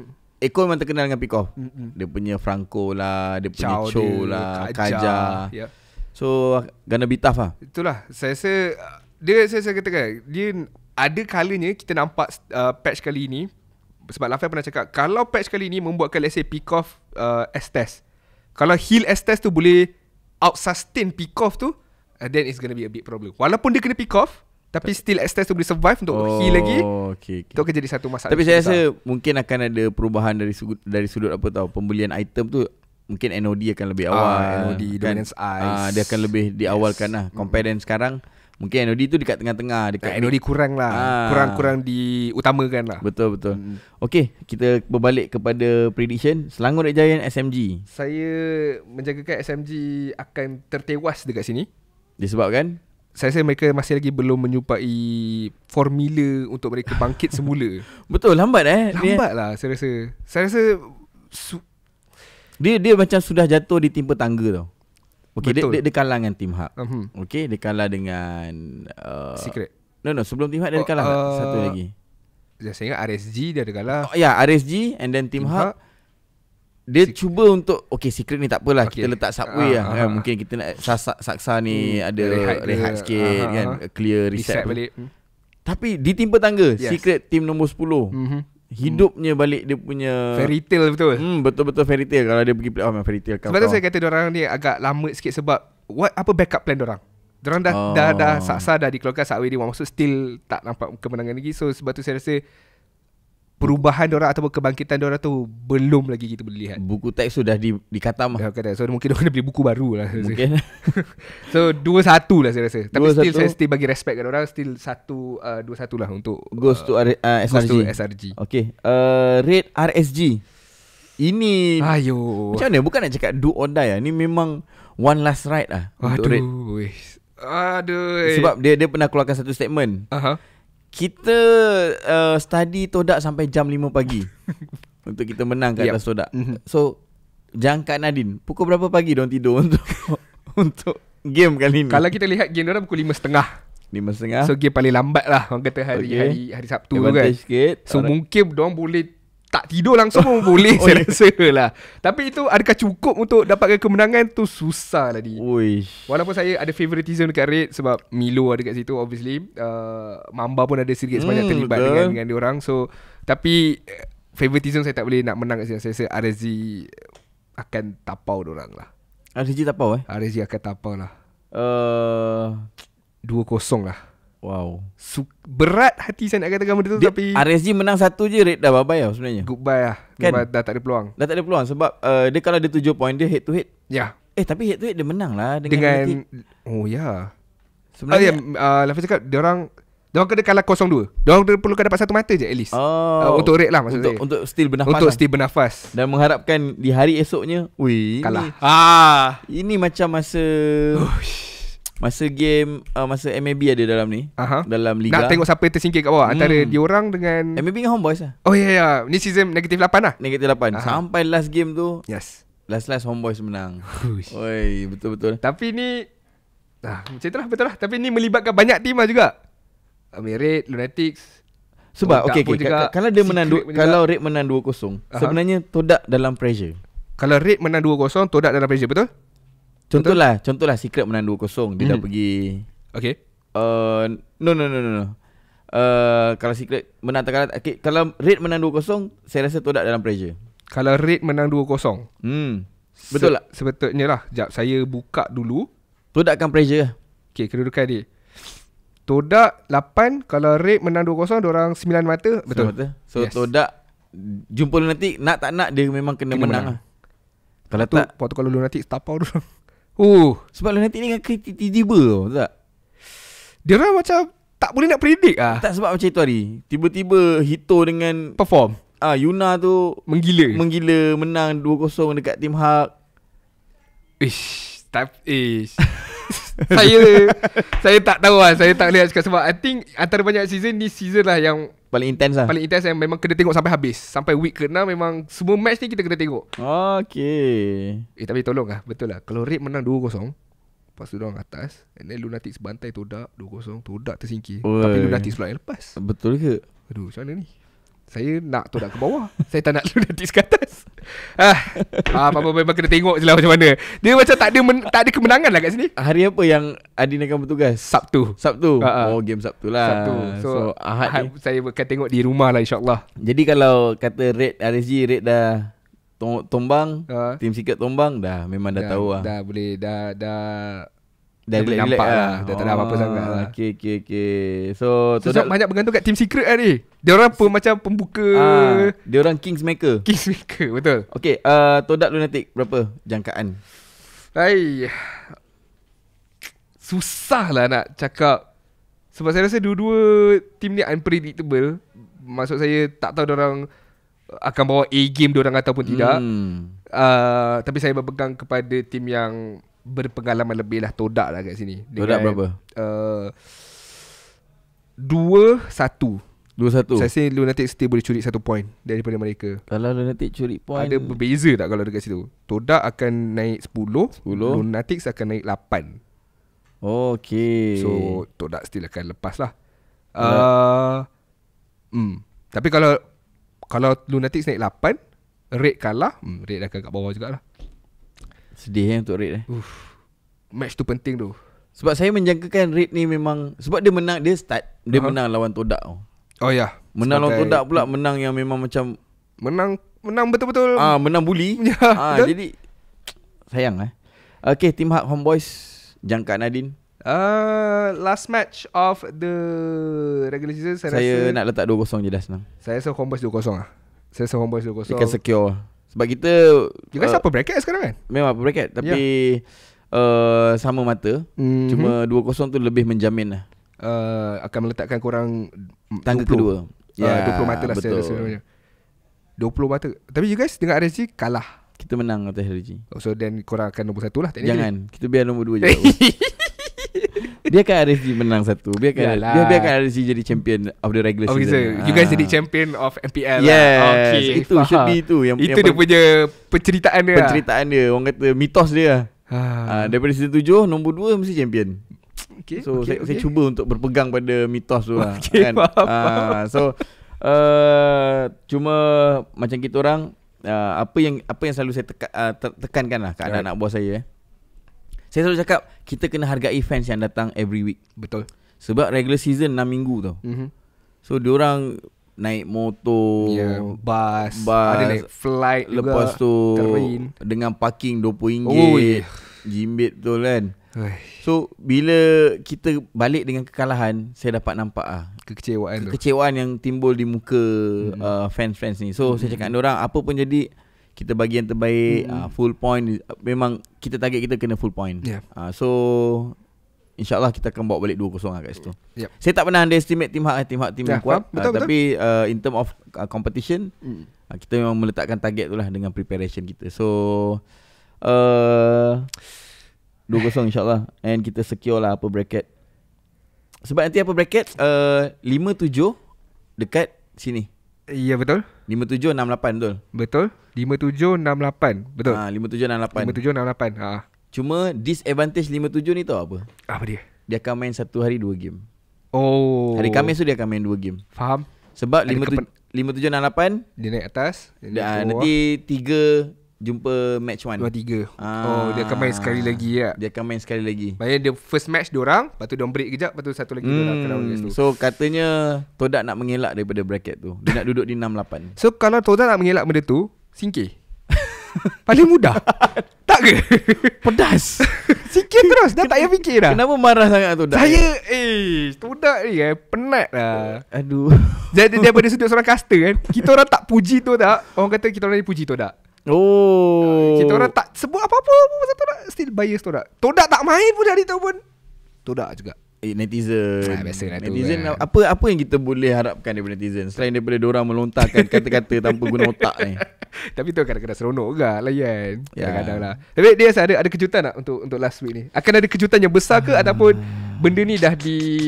Echo memang terkenal dengan pick off. Dia punya Franco lah, dia punya Cho lah, Kaja. So gonna be tough lah. Itulah. Saya rasa saya katakan, dia ada kalanya kita nampak patch kali ni. Sebab Lafay pernah cakap, kalau patch kali ni membuatkan let's say pick off S-test, kalau heal S-test tu boleh out-sustain pick off tu, then it's gonna be a big problem. Walaupun dia kena pick off, tapi still Estes tu boleh survive untuk heal lagi. Okay. Itu akan jadi satu masalah. Tapi saya rasa mungkin akan ada perubahan dari sudut apa tahu, pembelian item tu. Mungkin NOD akan lebih awal, NOD, kan? Dominance Ice, dia akan lebih diawalkan lah. Compare dengan sekarang, mungkin NOD tu dekat tengah-tengah, dekat NOD kurang lah, kurang diutamakan lah. Betul. Okay, kita berbalik kepada prediction Selangor Red Giant SMG. Saya menjagakan SMG akan tertewas dekat sini. Disebabkan saya rasa mereka masih lagi belum menyupai formula untuk mereka bangkit semula. Betul, lambat Lambat lah saya rasa Dia macam sudah jatuh di timpa tangga tau. Okay, dia kalah dengan Team Hub. Okay, dia kalah dengan Secret. No, sebelum Team Hub dia ada kalah satu lagi. Saya ingat RSG dia ada kalah. RSG and then Team Hub. Dia cuba untuk Secret ni tak apalah, kita letak subway lah kan. Mungkin kita nak saksa ni ada rehat sikit kan, clear reset balik. Tapi di timpa tangga, Secret team nombor 10. Hidupnya balik dia punya fairy tale betul. Betul-betul fairy tale. Kalau dia pergi play off fairy tale. Sebab tu saya kata diorang ni agak lama sikit sebab apa backup plan diorang. Diorang dah saksa, dah dikeluarkan subway dia, maksud still tak nampak kemenangan lagi. So sebab tu saya rasa perubahan diorang ataupun kebangkitan diorang tu belum lagi kita boleh lihat. Buku teks sudah dikatam lah. So mungkin diorang beli buku baru lah. Mungkin. So 2-1 lah saya rasa. Tapi saya still bagi respect kat diorang. Still 2-1 lah untuk Goes to SRG. Okay, Red RSG. Ini macam mana? Bukan nak cakap do or die lah. Ni memang one last ride lah untuk Red. Sebab dia pernah keluarkan satu statement. Kita study Todak sampai jam 5 pagi untuk kita menang kat atas Todak. So jangan Kak Nadine, pukul berapa pagi diorang tidur untuk game kali ni? Kalau kita lihat game diorang pukul 5.30. So game paling lambat lah orang kata hari Sabtu tu kan. So mungkin diorang boleh tak tidur langsung pun boleh saya rasa lah. Tapi itu adakah cukup untuk dapatkan kemenangan tu, susah lah ni. Walaupun saya ada favoritism dekat Red sebab Milo ada kat situ obviously. Mamba pun ada sedikit sebanyak terlibat dengan diorang. So tapi favoritism saya tak boleh nak menang kat sini. Saya rasa RSG akan tapau diorang lah. RSG tapau RSG akan tapau lah. 2-0 lah. Wow. Berat hati saya nak katakan benda tu, tapi RSG menang satu je, Red dah bye-bye lah sebenarnya. Goodbye lah kan? Dah tak ada peluang. Dah tak ada peluang sebab dia kalau ada 7 point dia head to head. Ya. Tapi head to head dia menang lah dengan sebenarnya Lafaz cakap diorang kena kalah 0-2. Diorang perlukan dapat satu mata je at least. Untuk Red lah maksud saya. Untuk still bernafas. Untuk still bernafas. Dan mengharapkan di hari esoknya kalah. Ini macam masa game masa MAB ada dalam ni, dalam liga. Nak tengok siapa yang tersingkir kat bawah antara diorang dengan MAB dengan Homeboys lah. Ni season negatif 8 lah. Negatif 8 sampai last game tu. Last Homeboys menang. Betul-betul. Tapi ni macam tu lah, betul lah. Tapi ni melibatkan banyak tim lah juga. Red, Lunatics. Sebab kalau dia menang kalau Red menang 2-0, sebenarnya Todak dalam pressure. Kalau Red menang 2-0, Todak dalam pressure, betul? Contohlah Secret menang 2-0, dia dah pergi. No. Kalau Secret menang kalau Red menang 2-0, saya rasa Todak dalam pressure. Kalau Red menang 2-0. Betul lah. Sebetulnya lah. Sekejap saya buka dulu. Todak akan pressure. Kedudukan dia. Todak 8, kalau Red menang 2-0, diorang 9 mata. Betul. So Todak jumpa Lunatic, nak tak nak dia memang kena menang lah. Kalau tak, kalau Lunatic tapau dulu. Sebab Lunatic ni kan tiba-tiba tau, tak? Dia orang macam tak boleh nak predict lah. Tak, sebab macam itu hari tiba-tiba Hito dengan perform Yuna tu menggila menang 2-0 dekat Team Hug. Saya tak tahu lah. Saya tak lihat sebab I think antara banyak season ni season lah yang paling intense lah. Paling intense yang memang kena tengok sampai habis. Sampai week ke-6 memang semua match ni kita kena tengok. Tapi tolong lah, betul lah. Kalau Red menang 2-0, lepas tu diorang atas, and then Lunatics bantai Todak 2-0, Todak tersingkir. Tapi Lunatics pula yang lepas. Betul ke? Aduh, macam mana ni? Saya nak Todak ke bawah. Saya tak nak Lunatics ke atas. Apa-apa memang kena tengok je lah macam mana. Dia macam tak ada kemenangan lah kat sini. Hari apa yang Adin akan bertugas? Sabtu. Game Sabtu lah. So Ahad saya akan tengok di rumah lah, insyaAllah. Jadi kalau kata Red RSG, Red dah Tombang, Team Secret Tombang dah memang dah tahu lah. Dah boleh dah boleh nampak lah. Dah tak ada apa-apa sangat lah. Okay. So banyak bergantung kat Team Secret lah ni. Dia orang pun macam pembuka. Dia orang Kingsmaker, betul. Okay, Todak Lunatic berapa jangkaan? Susah lah nak cakap. Sebab saya rasa dua-dua team ni unpredictable. Maksud saya tak tahu diorang akan bawa A-game diorang ataupun tidak. Tapi saya berpegang kepada tim yang berpengalaman lebih lah. Todak lah kat sini. Todak berapa? 2-1. Saya rasa Lunatic still boleh curi 1 point daripada mereka. Kalau Lunatic curi point, ada berbeza tak kalau dekat situ? Todak akan naik 10. Lunatic akan naik 8. Okay. So Todak still akan lepas lah. Tapi kalau Lunatic naik 8, Red kalah, Red akan kat bawah jugalah. Sedih untuk Red Match tu penting tu. Sebab saya menjangkakan Red ni memang, sebab dia menang, dia menang lawan Todak. Oh ya, menang lawan Todak pula, menang yang memang macam Menang betul-betul. Menang bully. Jadi sayang Okay, Team Hak Homeboys, jangkaan Nadine. Last match of the regular season, saya rasa nak letak 2-0 je dah senang. Saya rasa Homeboys 2-0 lah. Saya rasa Homeboys 2-0. Dia kan secure. Sebab kita guys apa bracket sekarang kan? Memang apa bracket. Tapi sama mata. Cuma 2-0 tu lebih menjamin lah. Akan meletakkan korang tangga kedua. 20 mata lah sebenarnya. 20 mata. Tapi you guys dengan RSG kalah. Kita menang atas RSG. So then korang akan nombor 1 lah. Jangan. Kita biar nombor 2 je. Biarkan RSG menang 1. Biarkan RSG jadi champion of the regular season. You guys jadi champion of MPL lah. Okay, itu should be itu. Itu dia punya penceritaan dia. Orang kata mitos dia. Daripada season 7, nombor 2 mesti champion. Saya cuba untuk berpegang pada mitos tu lah. Cuma macam kita orang, apa yang selalu saya tekankan lah ke anak-anak buah saya. Saya selalu cakap, kita kena hargai fans yang datang every week. Betul. Sebab regular season 6 minggu tau. So diorang naik motor, bus, ada naik flight juga. Lepas tu dengan parking RM20, jimbit betul kan. So bila kita balik dengan kekalahan, saya dapat nampak kekecewaan yang timbul di muka fans-fans ni. So saya cakap dengan diorang, apa pun jadi, kita bagi yang terbaik, full point. Memang kita target kita kena full point. So InsyaAllah kita akan bawa balik 2-0 kat situ. Saya tak pernah underestimate Team Hak yang kuat. Betul. Tapi in term of competition, kita memang meletakkan target tu lah dengan preparation kita. So 2-0 insyaAllah. And kita secure lah apa bracket. Sebab nanti apa bracket 5-7 dekat sini. Ya betul. 5-7-6-8 betul. 5-7-6-8 betul. 5-7-6-8. 5-7-6-8. Cuma disadvantage 5-7 ni tahu apa? Apa dia? Dia akan main satu hari 2 game. Hari Khamis tu dia akan main 2 game. Faham. Sebab 5-7-6-8 dia naik atas, nanti 3 jumpa match 1. 2-3. Dia akan main sekali lagi ya. Dia akan main sekali lagi. Maksudnya dia first match diorang, lepas tu diorang break kejap, lepas tu satu lagi diorang kena tu. So katanya Todak nak mengelak daripada bracket tu. Dia nak duduk di 6-8. So kalau Todak nak mengelak benda tu, singkir. Paling mudah. Tak ke? Pedas. Sikit terus. Dah tak payah fikir dah. Kenapa marah sangat Todak? Saya Todak ni penat lah. Aduh. Jadi daripada sudut seorang caster kan, kita orang tak puji Todak. Orang kata kita orang ni puji Todak. Kita orang tak sebut apa-apa pasal Todak. Still bias Todak. Todak tak main pun hari tu pun Todak juga. Netizen. Biasalah netizen tu, apa yang kita boleh harapkan daripada netizen selain daripada diorang melontarkan kata-kata tanpa guna otak ni. Tapi tu kadang-kadang seronok juga layan. Kadang-kadang lah. Tapi dia ada kejutan tak untuk last week ni? Akan ada kejutan yang besar ke ataupun benda ni dah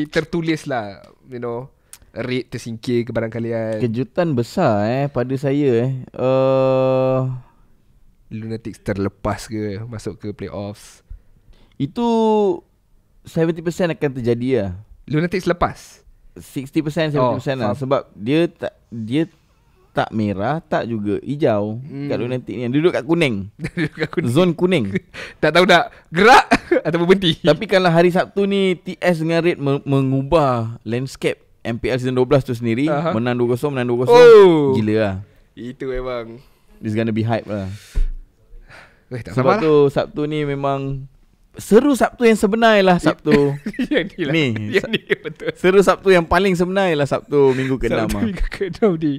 tertulis lah, you know, rate tersingkir ke barang kalian? Kejutan besar pada saya Lunatics terlepas ke masuk ke playoffs? Itu 70% akan terjadi lah. Lunatics lepas 60% 70% lah. Sebab dia tak merah, tak juga hijau. Kat Lunatic ni duduk kat kuning. Zone kuning. Tak tahu nak gerak ataupun berhenti. Tapi kalau hari Sabtu ni TS dengan Red mengubah landscape MPL season 12 tu sendiri, menang 2-0. Gila lah. Itu memang It's gonna be hype lah. Tak Sebab tu Sabtu ni memang seru Sabtu yang sebenar lah Sabtu. Ni betul. seru Sabtu yang paling sebenar lah Sabtu minggu ke-6 Sabtu minggu ke-6 ni.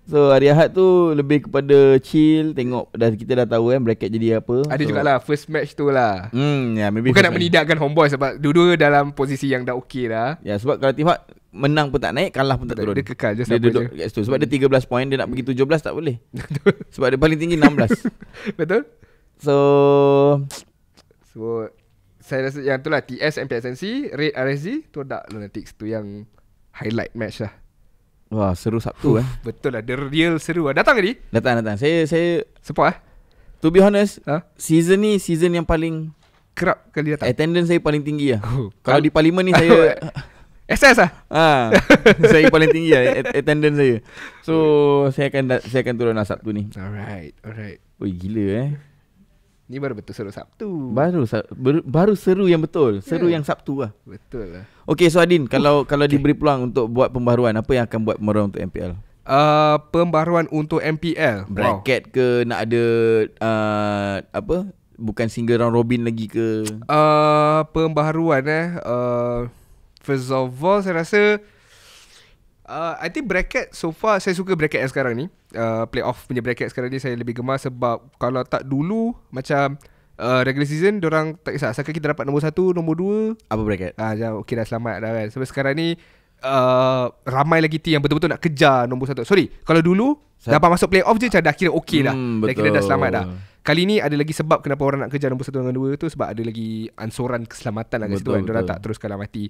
So hari Ahad tu lebih kepada chill, tengok kita dah tahu bracket jadi apa. Ada jugalah first match tu lah. Maybe bukan nak menidakkan Homeboy sebab dua-dua dalam posisi yang dah okey dah. Ya, sebab kalau Tihak menang pun tak naik, kalah pun tak turun. Dia kekal je, dia duduk kat situ. Sebab dia 13 poin, dia nak pergi 17 tak boleh. Sebab dia paling tinggi 16. Betul. So saya rasa yang tu lah, TS MPSNC, Raid RSG, tu dah Lunatics tu yang highlight match lah. Wah, seru Sabtu Betul lah, the real seru lah. Datang tadi? Datang. Saya support to be honest, season ni season yang paling kerap kali datang. Attendance saya paling tinggi lah. Kalau di parlimen ni saya SS lah. Saya paling tinggi lah attendance saya. So saya akan turun lah Sabtu ni. Alright. Oi, gila Ni baru betul seru Sabtu. Baru seru yang betul. Seru yang Sabtu lah. Betul lah. Okay, so Adin, kalau diberi peluang untuk buat pembaharuan, apa yang akan buat pembaharuan untuk MPL? Pembaharuan untuk MPL, bracket ke, nak ada bukan single round robin lagi ke? Pembaharuan first of all saya rasa I think bracket so far, saya suka bracket yang sekarang ni. Playoff punya bracket sekarang ni saya lebih gemar sebab kalau tak dulu macam regular season diorang tak kisah asalkan kita dapat nombor 1, nombor 2. Apa bracket? Okay dah, selamat dah kan. Sebab sekarang ni ramai lagi team yang betul-betul nak kejar nombor 1. Sorry, kalau dulu dapat masuk playoff je macam dah kira okey dah. Dah kira dah selamat dah. Kali ni ada lagi sebab kenapa orang nak kejar nombor 1 dengan 2 tu, sebab ada lagi ansuran keselamatan lah kat situ kan. Diorang tak teruskan mati.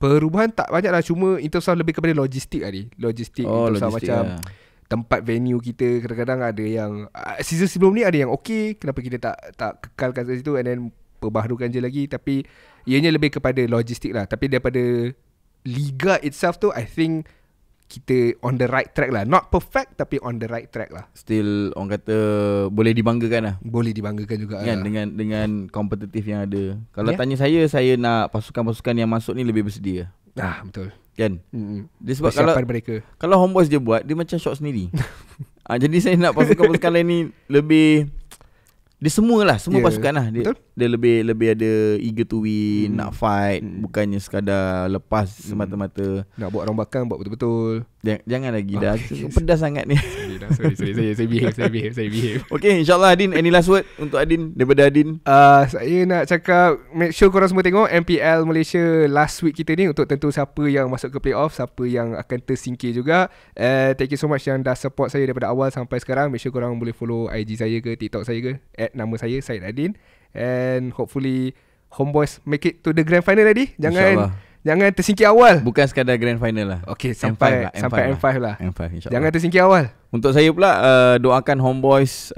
Perubahan tak banyak lah, cuma in terms of lebih kepada logistik tadi. Logistik in terms of macam tempat venue kita. Kadang-kadang ada yang season sebelum ni ada yang okey, kenapa kita tak kekalkan kat situ and then perbaharukan je lagi. Tapi ianya lebih kepada logistik lah. Tapi daripada liga itself tu, I think kita on the right track lah. Not perfect tapi on the right track lah. Still orang kata boleh dibanggakan lah. Boleh dibanggakan juga kan, lah. Dengan kompetitif yang ada. Kalau tanya saya nak pasukan-pasukan yang masuk ni lebih bersedia. Betul. Kan? Dia sebab kalau Homeboys dia buat, dia macam shot sendiri. Jadi saya nak pasukan-pasukan lain ni lebih, dia semua pasukan lah. Dia lebih ada eager to win, nak fight, bukannya sekadar lepas semata-mata. Nak buat rombakan, buat betul-betul. Jangan lagi dah. Pedas sangat ni. Sorry, saya behave. Okay, insyaAllah Adin, any last word untuk Adin, daripada Adin? Saya nak cakap, make sure korang semua tengok MPL Malaysia last week kita ni untuk tentu siapa yang masuk ke playoff, siapa yang akan tersingkir juga. Thank you so much yang dah support saya daripada awal sampai sekarang. Make sure korang boleh follow IG saya ke, TikTok saya ke, nama saya Syed Adin. And hopefully Homeboys make it to the grand final tadi. Jangan tersingkir awal. Bukan sekadar grand final lah. Okay, sampai M5 lah. M5 insyaAllah. Jangan tersingkir awal. Untuk saya pula, doakan Homeboys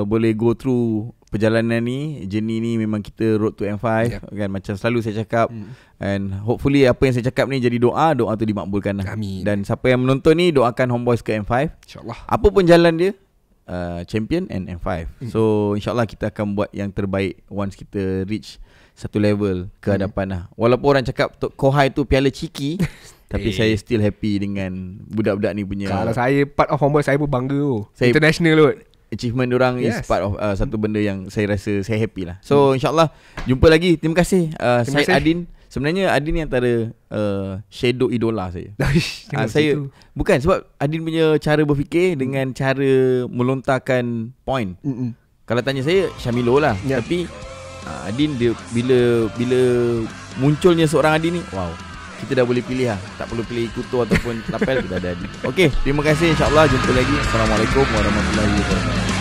boleh go through perjalanan ni. Journey ni memang kita road to M5 kan, macam selalu saya cakap. And hopefully apa yang saya cakap ni jadi doa tu dimakbulkan lah. Amin. Dan siapa yang menonton ni, doakan Homeboys ke M5 InsyaAllah. Apa pun jalan dia, champion and M5. So insyaAllah kita akan buat yang terbaik once kita reach satu level ke hadapan lah. Walaupun orang cakap Kohai tu piala ciki, tapi saya still happy dengan budak-budak ni punya. Kalau saya part of Homeboys, saya pun bangga international kot. Achievement diorang is part of satu benda yang saya rasa saya happy lah. So insyaAllah jumpa lagi. Terima kasih Syed Adin. Sebenarnya Adin ni antara shadow idola saya. Saya bukan sebab Adin punya cara berfikir dengan cara melontarkan point. Kalau tanya saya, Syamilo lah. Tapi Adin dia bila munculnya seorang Adin ni, wow, kita dah boleh pilih lah. Tak perlu pilih Kuto ataupun Lapel, sudah ada Adin. Okay, terima kasih, insyaAllah jumpa lagi. Assalamualaikum warahmatullahi wabarakatuh.